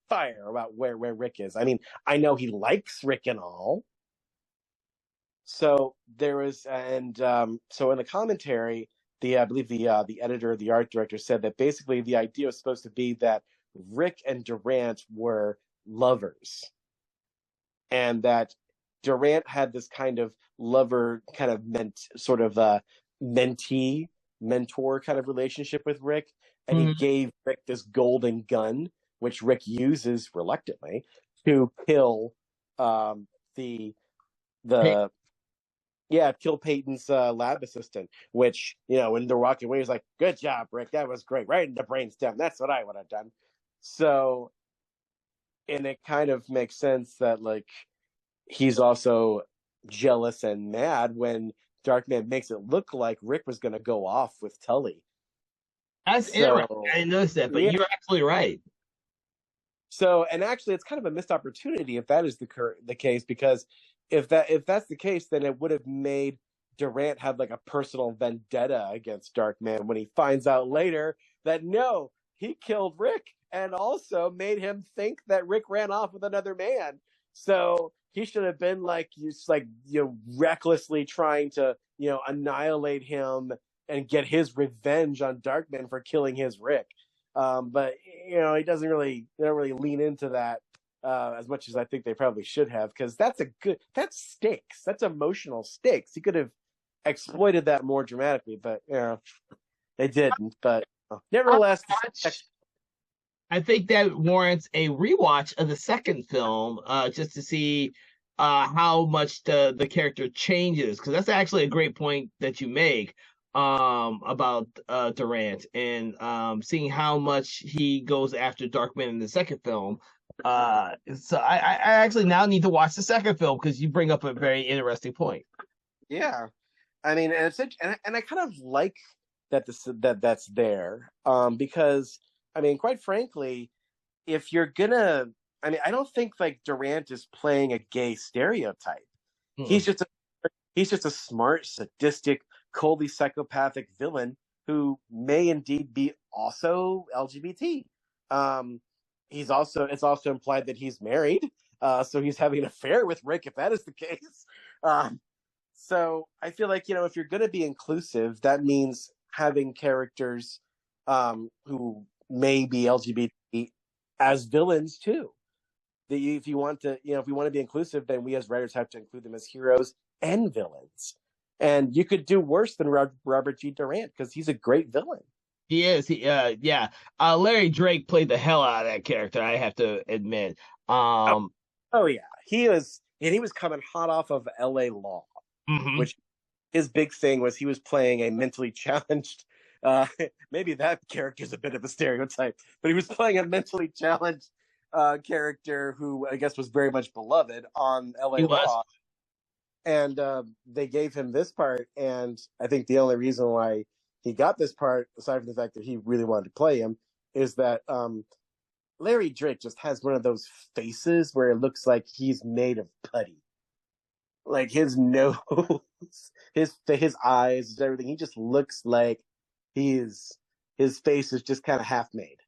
fire about where Rick is. I mean, I know he likes Rick and all. So there was, and so in the commentary, I believe the editor, the art director, said that basically the idea was supposed to be that Rick and Durant were lovers, and that Durant had this kind of lover, kind of mentee, mentor kind of relationship with Rick, and he gave Rick this golden gun, which Rick uses reluctantly to kill kill Peyton's lab assistant, which, when they're walking away, he's like, good job, Rick. That was great. Right in the brainstem. That's what I would have done. So, and it kind of makes sense that, like, he's also jealous and mad when Darkman makes it look like Rick was going to go off with Tully. That's interesting. I didn't notice that, but you're absolutely right. So, and actually, it's kind of a missed opportunity if that is the case, because if that's the case, then it would have made Durant have like a personal vendetta against Darkman when he finds out later that no, he killed Rick and also made him think that Rick ran off with another man. So he should have been recklessly trying to, annihilate him and get his revenge on Darkman for killing his Rick. But he doesn't really lean into that as much as I think they probably should have, because that's stakes. That's emotional stakes. He could have exploited that more dramatically, but they didn't. But nevertheless, I think that warrants a rewatch of the second film, just to see how much the character changes, because that's actually a great point that you make about Durant, and seeing how much he goes after Darkman in the second film. So I actually now need to watch the second film, because you bring up a very interesting point. Yeah, I mean, and I kind of like that's there, because I mean, quite frankly, if you're gonna, I mean, I don't think like Durant is playing a gay stereotype. He's just a smart, sadistic, coldly psychopathic villain who may indeed be also LGBT. It's also implied that he's married, so he's having an affair with Rick, if that is the case. So I feel like, if you're going to be inclusive, that means having characters who may be LGBT as villains too. If you want to, if we want to be inclusive, then we as writers have to include them as heroes and villains. And you could do worse than Robert G. Durant, because he's a great villain. He is. Larry Drake played the hell out of that character, I have to admit. Oh yeah, he was coming hot off of L.A. Law, which his big thing was he was playing a mentally challenged. Maybe that character's a bit of a stereotype, but he was playing a mentally challenged character who I guess was very much beloved on L.A. Law. And they gave him this part, and I think the only reason why he got this part, aside from the fact that he really wanted to play him, is that Larry Drake just has one of those faces where it looks like he's made of putty. Like his nose, his eyes, everything. He just looks like his face is just kind of half made.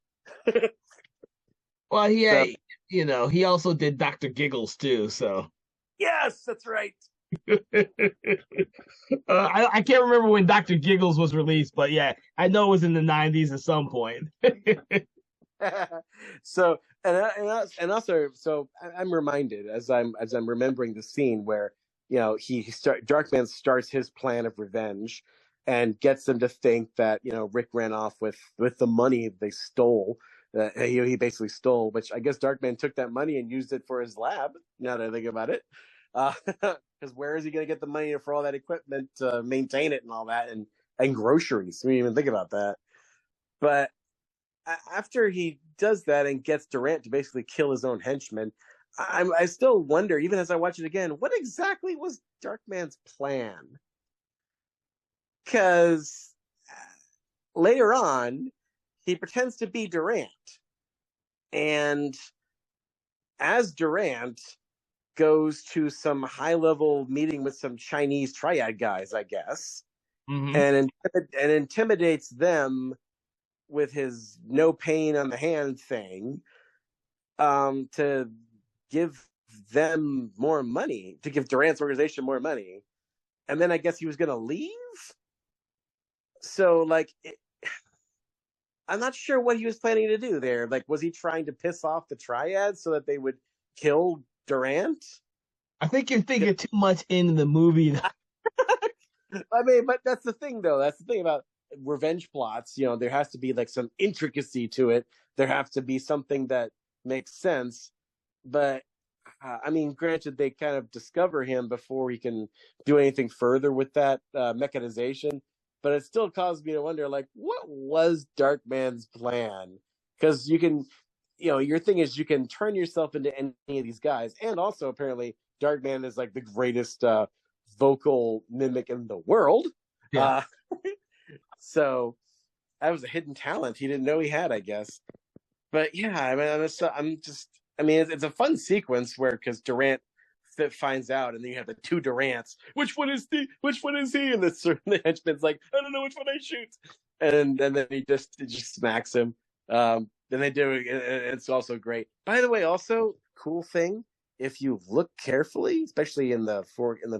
Well, he also did Dr. Giggles too, so. Yes, that's right. I can't remember when Dr. Giggles was released, but yeah, I know it was in the 90s at some point. So and also, so I'm reminded as I'm remembering the scene where Darkman starts his plan of revenge and gets them to think that Rick ran off with the money they stole. He basically stole, which I guess Darkman took that money and used it for his lab. Now that I think about it. Because where is he going to get the money for all that equipment to maintain it and all that, and groceries? We didn't even think about that. But after he does that and gets Durant to basically kill his own henchman, I still wonder, even as I watch it again, what exactly was Darkman's plan? Because later on, he pretends to be Durant, and as Durant goes to some high level meeting with some Chinese triad guys, I guess, Mm-hmm. and intimidates them with his no pain on the hand thing, to give them more money, to give Durant's organization more money. And then I guess he was going to leave. So, like, I'm not sure what he was planning to do there. Like, was he trying to piss off the triads so that they would kill Durant? I think you're thinking too much into the movie. I mean, but that's the thing, though. That's the thing about revenge plots. There has to be like some intricacy to it. There has to be something that makes sense. But I mean, granted, they kind of discover him before he can do anything further with that mechanization. But it still caused me to wonder, like, what was Darkman's plan? Because your thing is you can turn yourself into any of these guys, and also apparently Darkman is like the greatest vocal mimic in the world. Yeah. So that was a hidden talent he didn't know he had, I guess. But yeah, I mean, it's a fun sequence where, because Durant finds out, and then you have the two Durants. Which one is he? And the henchman's like, I don't know which one I shoot. And then he just smacks him. Then they do it. It's also great. By the way, also cool thing, if you look carefully, especially in the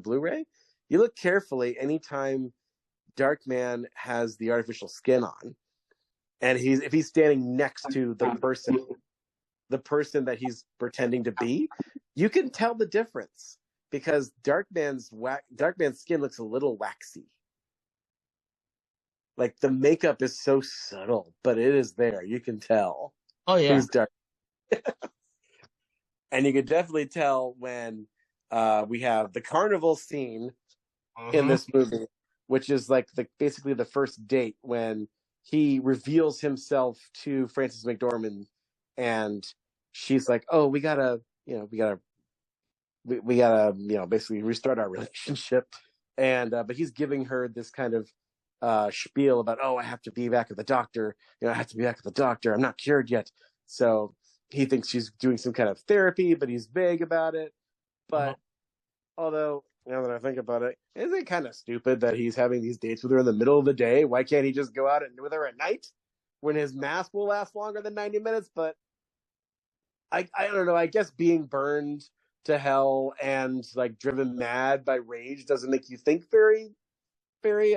Blu-ray, you look carefully anytime Darkman has the artificial skin on, and if he's standing next to the person that he's pretending to be, you can tell the difference, because Darkman's skin looks a little waxy. Like, the makeup is so subtle, but it is there. You can tell who's Dark. And you can definitely tell when we have the carnival scene in this movie, which is like basically the first date when he reveals himself to Frances McDormand, and she's like, "Oh, we gotta basically restart our relationship." And but he's giving her this kind of spiel about, "Oh, I have to be back at the doctor. I have to be back at the doctor. I'm not cured yet." So he thinks she's doing some kind of therapy, but he's vague about it. But although, now that I think about it, isn't it kind of stupid that he's having these dates with her in the middle of the day? Why can't he just go out with her at night when his mask will last longer than 90 minutes? But I don't know. I guess being burned to hell and like driven mad by rage doesn't make you think very, very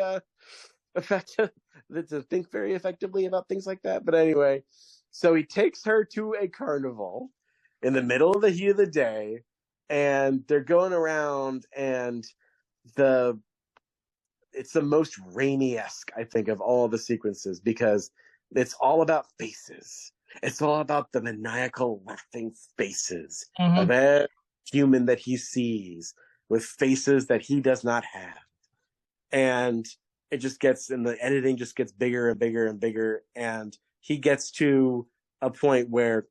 effective. To think very effectively about things like that. But anyway, so he takes her to a carnival in the middle of the heat of the day, and they're going around, and it's the most Raimi-esque, I think, of all the sequences, because it's all about faces. It's all about the maniacal laughing faces of every human that he sees, with faces that he does not have. And it just gets, and the editing just gets bigger and bigger and bigger. And he gets to a point where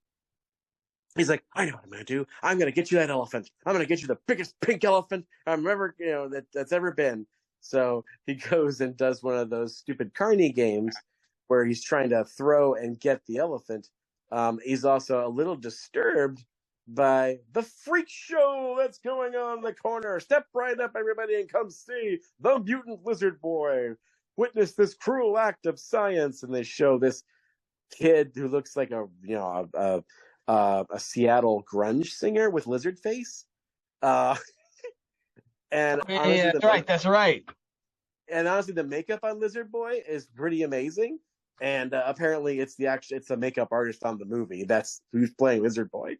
he's like, I know what I'm going to do. I'm going to get you that elephant. I'm going to get you the biggest pink elephant that's ever been. So he goes and does one of those stupid carny games where he's trying to throw and get the elephant. He's also a little disturbed by the freak show that's going on in the corner. Step right up, everybody, and come see the mutant lizard boy witness this cruel act of science. And they show this kid who looks like a Seattle grunge singer with lizard face. And honestly, that's right. And honestly, the makeup on Lizard Boy is pretty amazing. And apparently, it's a makeup artist on the movie that's who's playing Lizard Boy.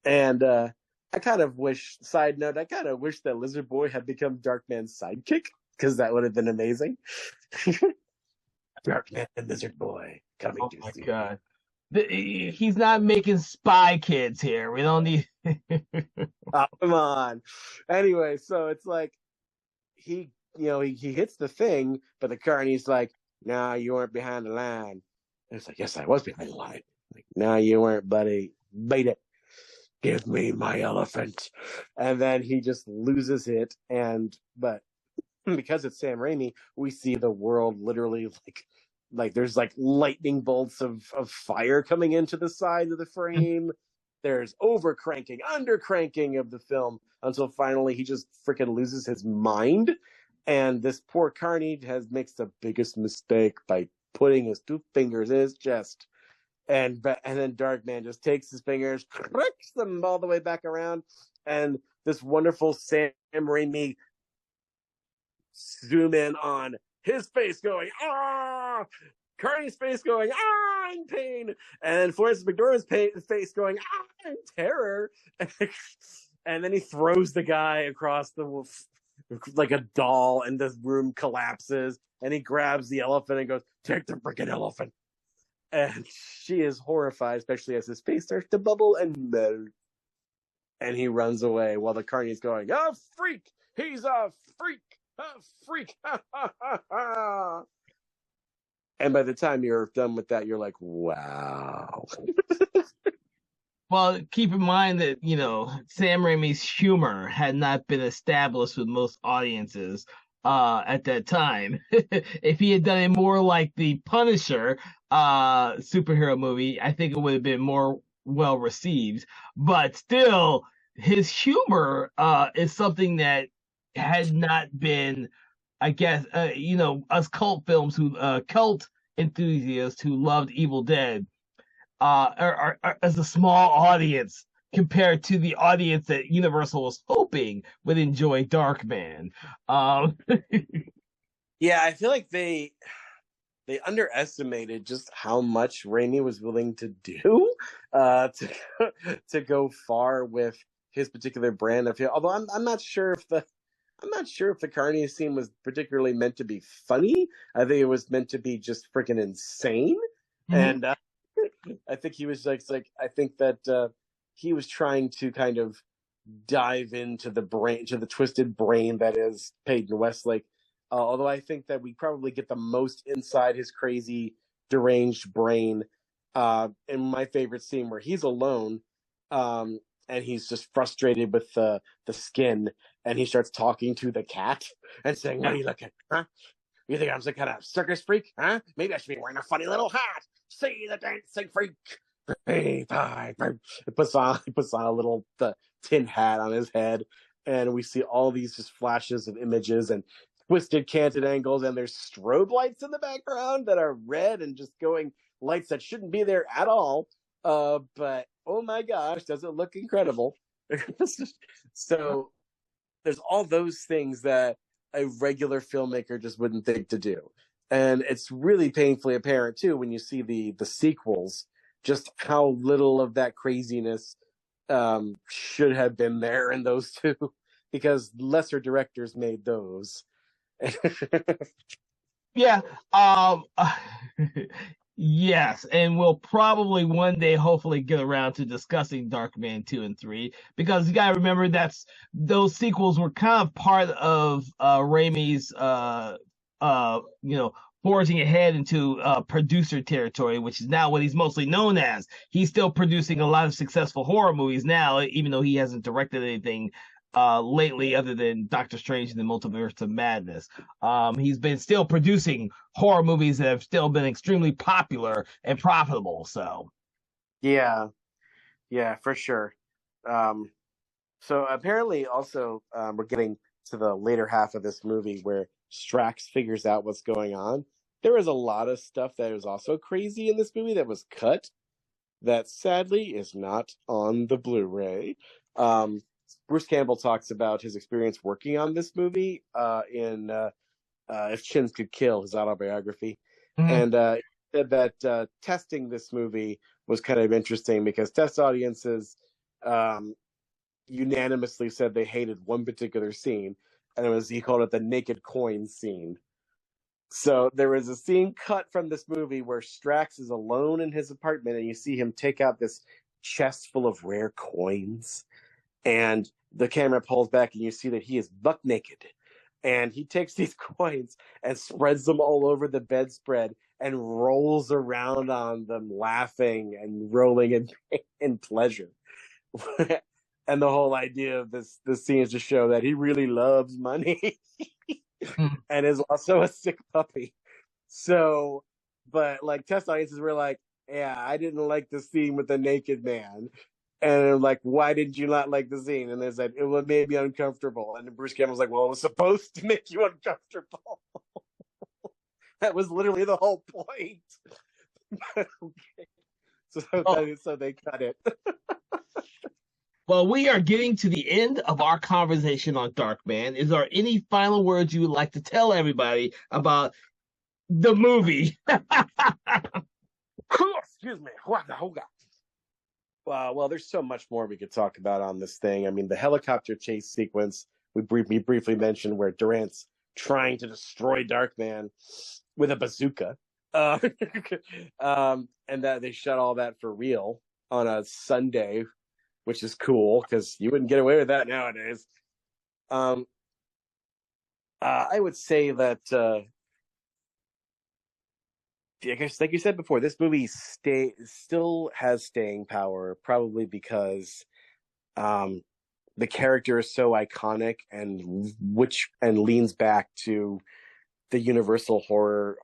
And I kind of wish that Lizard Boy had become Darkman's sidekick, because that would have been amazing. Darkman and Lizard Boy coming to see. Oh my God. He's not making Spy Kids here. We don't need. Oh, come on. Anyway, so it's like he hits the thing, but the carney's like, "Nah, you weren't behind the line." And it's like, "Yes, I was behind the line." Like, "Nah, you weren't, buddy. Beat it." give me my elephant. And then he just loses it. But because it's Sam Raimi, we see the world literally like there's like lightning bolts of fire coming into the side of the frame. There's over cranking, under cranking of the film until finally he just freaking loses his mind. And this poor Carney makes the biggest mistake by putting his two fingers in his chest. And then Darkman just takes his fingers, cracks them all the way back around, and this wonderful Sam Raimi zoom in on his face going, ah! Carney's face going, ah, in pain. And Florence McDormand's face going, ah, in terror. And then he throws the guy across the like a doll, and the room collapses. And he grabs the elephant and goes, take the freaking elephant. And she is horrified, especially as his face starts to bubble and melt. And he runs away while the Carney's going, a freak! He's a freak! A freak! And by the time you're done with that, you're like, wow. Well, keep in mind that, Sam Raimi's humor had not been established with most audiences at that time. If he had done it more like the Punisher superhero movie, I think it would have been more well received. But still, his humor is something that had not been, I guess, us cult enthusiasts who loved Evil Dead are as a small audience compared to the audience that Universal was hoping would enjoy Darkman. Yeah, I feel like they underestimated just how much Raimi was willing to do to go far with his particular brand of film. Although I'm not sure if the Carney scene was particularly meant to be funny. I think it was meant to be just freaking insane. Mm-hmm. And I think he was I think that he was trying to kind of dive into the twisted brain that is Peyton Westlake. Although I think that we probably get the most inside his crazy, deranged brain in my favorite scene where he's alone and he's just frustrated with the skin, and he starts talking to the cat and saying, what are you looking at? Huh? You think I'm some kind of circus freak? Huh? Maybe I should be wearing a funny little hat. See the dancing freak. He puts on a little tin hat on his head, and we see all these just flashes of images and twisted canted angles, and there's strobe lights in the background that are red and just going lights that shouldn't be there at all. But oh my gosh, does it look incredible? So there's all those things that a regular filmmaker just wouldn't think to do. And it's really painfully apparent too when you see the sequels, just how little of that craziness should have been there in those two, because lesser directors made those. Yeah. Yes, and we'll probably one day hopefully get around to discussing Darkman 2 and 3, because you gotta remember those sequels were kind of part of Raimi's forging ahead into producer territory, which is now what he's mostly known as. He's still producing a lot of successful horror movies now, even though he hasn't directed anything lately other than Doctor Strange and the Multiverse of Madness. He's been still producing horror movies that have still been extremely popular and profitable. So yeah, for sure. So apparently also we're getting to the later half of this movie where Strax figures out what's going on. There was a lot of stuff that was also crazy in this movie that was cut that sadly is not on the Blu-ray. Bruce Campbell talks about his experience working on this movie in If Chins Could Kill, his autobiography. Mm-hmm. And said that testing this movie was kind of interesting because test audiences unanimously said they hated one particular scene, and he called it the naked coin scene. So there was a scene cut from this movie where Strax is alone in his apartment, and you see him take out this chest full of rare coins, and the camera pulls back and you see that he is buck naked, and he takes these coins and spreads them all over the bedspread and rolls around on them, laughing and rolling in pleasure. And the whole idea of this scene is to show that he really loves money Mm. and is also a sick puppy. So, but like test audiences were like, yeah, I didn't like the scene with the naked man. And I'm like, why did you not like the scene? And they said, it made me uncomfortable. And Bruce Campbell's like, well, it was supposed to make you uncomfortable. That was literally the whole point. Okay. So they cut it. Well, we are getting to the end of our conversation on Darkman. Is there any final words you would like to tell everybody about the movie? Excuse me. Well, there's so much more we could talk about on this thing. I mean, the helicopter chase sequence we briefly mentioned, where Durant's trying to destroy Darkman with a bazooka, uh, and that they shot all that for real on a Sunday, which is cool because you wouldn't get away with that nowadays. Um, I would say that, I guess, like you said before, this movie still has staying power, probably because um, the character is so iconic and leans back to the universal horror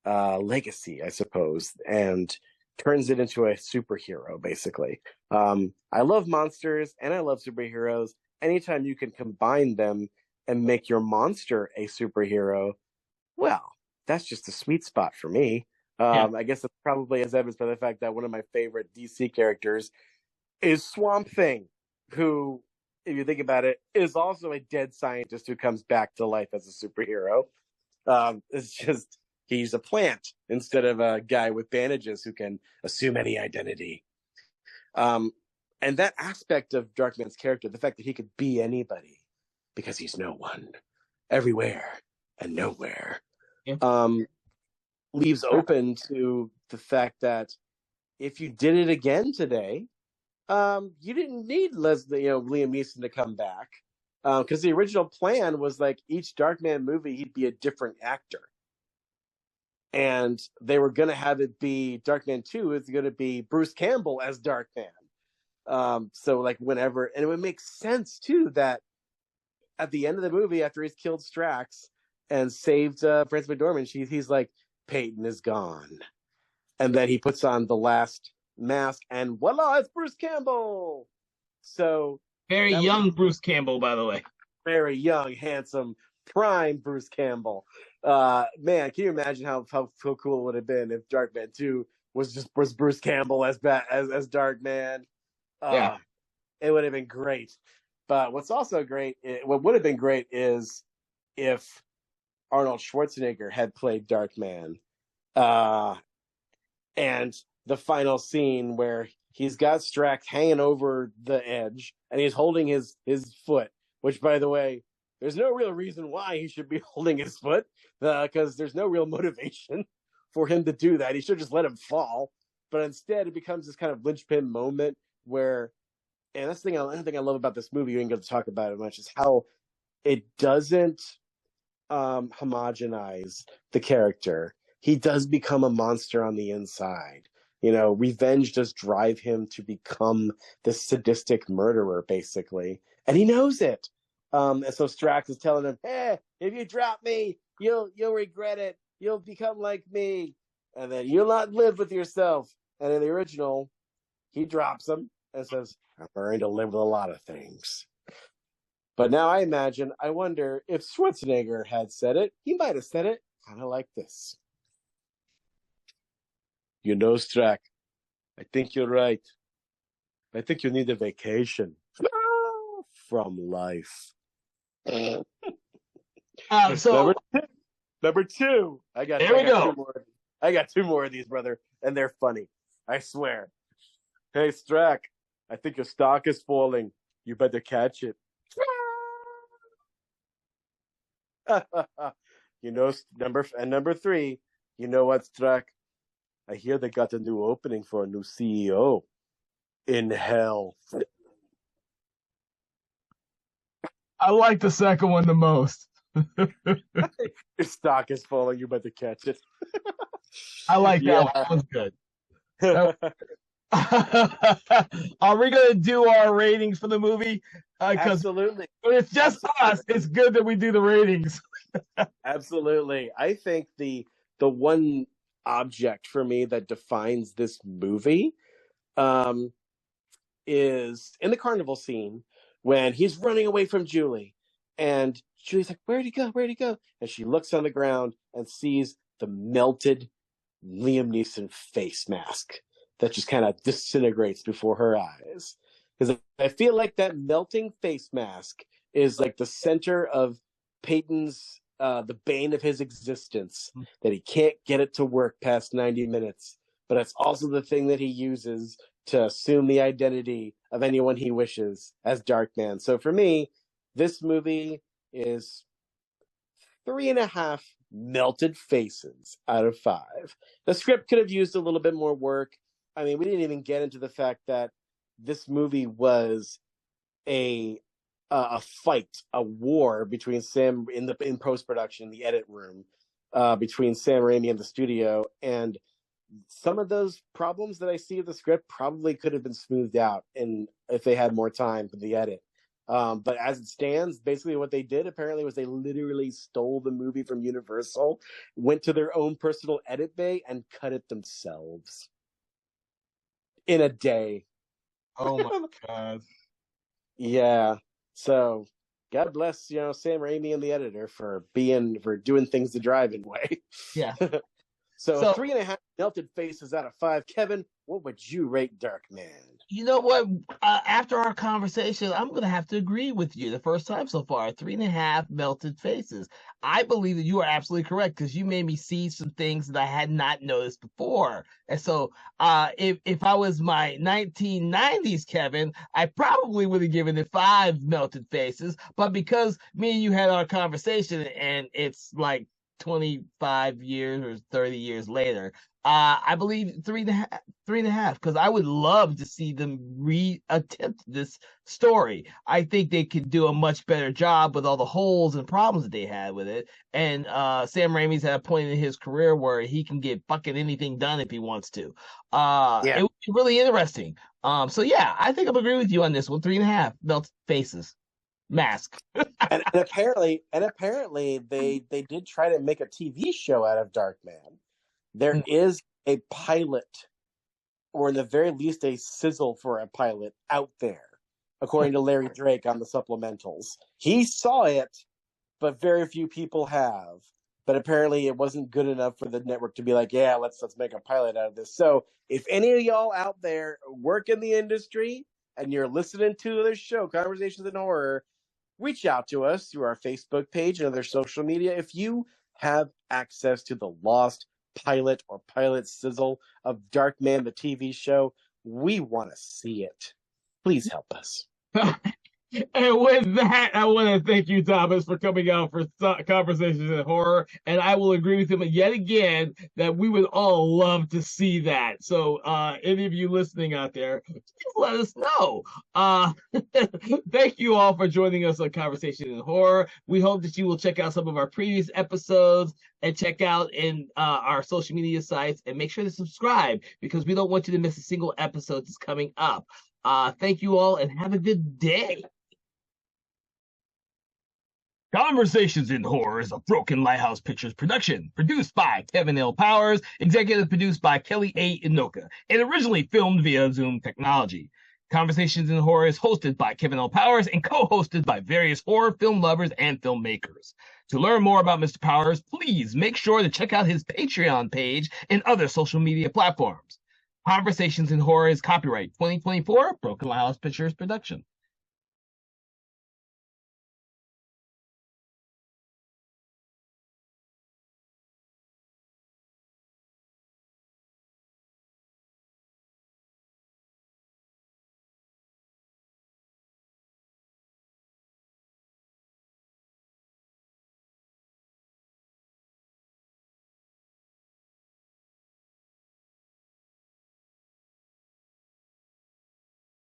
legacy, I suppose, and turns it into a superhero, basically. I love monsters and I love superheroes. Anytime you can combine them and make your monster a superhero, well, that's just a sweet spot for me. Yeah, I guess it's probably as evidenced by the fact that one of my favorite DC characters is Swamp Thing, who, if you think about it, is also a dead scientist who comes back to life as a superhero. It's just he's a plant instead of a guy with bandages who can assume any identity. Um, and that aspect of Darkman's character, the fact that he could be anybody because he's no one, everywhere and nowhere, yeah. leaves open to the fact that if you did it again today, you didn't need Liam Neeson to come back, because the original plan was like each Darkman movie he'd be a different actor, and they were going to have it be Darkman 2 is going to be Bruce Campbell as Darkman. So like whenever, and it would make sense too that at the end of the movie, after he's killed Strax and saved Frances McDormand, he's like, Peyton is gone, and then he puts on the last mask, and voila, it's Bruce Campbell. So Very that would young Bruce Campbell, by the way. very young, handsome, prime Bruce Campbell. Man, can you imagine how cool it would have been if Darkman 2 was Bruce Campbell as Darkman? Yeah. Uh, it would have been great. But what's also great, what would have been great, is if Arnold Schwarzenegger had played Darkman, and the final scene where he's got Strax hanging over the edge and he's holding his foot, which, by the way, there's no real reason why he should be holding his foot, because there's no real motivation for him to do that. He should just let him fall. But instead, it becomes this kind of linchpin moment where, and that's the another thing I love about this movie, you ain't going to talk about it much, is how it doesn't homogenize the character. He does become a monster on the inside. Revenge does drive him to become this sadistic murderer, basically, and he knows it. And so Strax is telling him, "Hey, if you drop me, you'll regret it. You'll become like me, and then you'll not live with yourself." And in the original, he drops him and says, "I'm learning to live with a lot of things." But now I wonder if Schwarzenegger had said it, he might have said it kind of like this. Strack, I think you're right. I think you need a vacation from life. So Number two. there we go. I got two more of these, brother, and they're funny. I swear. Hey, Strack, I think your stock is falling. You better catch it. Number three. You know what, Strack? I hear they got a new opening for a new CEO in hell. I like the second one the most. Your stock is falling. You better catch it. I like that Yeah. one. That one's good. Are we gonna do our ratings for the movie? Because Absolutely. when it's just us, Absolutely. it's good that we do the ratings. Absolutely. I think the one object for me that defines this movie um is in the carnival scene when he's running away from Julie, and Julie's like, "Where'd he go? Where'd he go?" And she looks on the ground and sees the melted Liam Neeson face mask that just kind of disintegrates before her eyes. Because I feel like that melting face mask is like the center of Peyton's, the bane of his existence, that he can't get it to work past 90 minutes. But it's also the thing that he uses to assume the identity of anyone he wishes as Darkman. So for me, this movie is 3.5 melted faces out of 5. The script could have used a little bit more work. I mean, we didn't even get into the fact that this movie was a fight, a war between Sam in post production, the edit room, between Sam Raimi and the studio, and some of those problems that I see in the script probably could have been smoothed out, and if they had more time for the edit. But as it stands, basically what they did apparently was they literally stole the movie from Universal, went to their own personal edit bay, and cut it themselves in a day. Oh my god. Yeah. So God bless, Sam Raimi and the editor for doing things the drive-in way. Yeah. So So 3.5 melted faces out of 5. Kevin, what would you rate Darkman? you know what? After our conversation, I'm going to have to agree with you. The first time so far, 3.5 melted faces. I believe that you are absolutely correct because you made me see some things that I had not noticed before. And so, if I was my 1990s Kevin, I probably would have given it 5 melted faces. But because me and you had our conversation, and it's like 25 years or 30 years later, I believe 3.5, because I would love to see them reattempt this story. I think they could do a much better job with all the holes and problems that they had with it. And Sam Raimi's at a point in his career where he can get fucking anything done if he wants to. Yeah. It would be really interesting. So yeah, I think I'm agreeing with you on this one. 3.5 melted faces mask. And apparently they did try to make a TV show out of Darkman. There is a pilot, or in the very least a sizzle for a pilot out there, according to Larry Drake on the supplementals. He saw it, but very few people have. But apparently it wasn't good enough for the network to be like, yeah, let's make a pilot out of this. So if any of y'all out there work in the industry and you're listening to this show, Conversations in Horror, reach out to us through our Facebook page and other social media if you have access to the lost pilot or pilot sizzle of Darkman, the TV show. We want to see it. Please help us. And with that, I want to thank you, Thomas, for coming out for Conversations in Horror. And I will agree with him yet again that we would all love to see that. So, any of you listening out there, please let us know. Thank you all for joining us on Conversations in Horror. We hope that you will check out some of our previous episodes and check out in our social media sites, and make sure to subscribe because we don't want you to miss a single episode that's coming up. Thank you all and have a good day. Conversations in Horror is a Broken Lighthouse Pictures production, produced by Kevin L. Powers, executive produced by Kelly A. Inoka, and originally filmed via Zoom technology. Conversations in Horror is hosted by Kevin L. Powers and co-hosted by various horror film lovers and filmmakers. To learn more about Mr. Powers, please make sure to check out his Patreon page and other social media platforms. Conversations in Horror is copyright 2024 Broken Lighthouse Pictures production.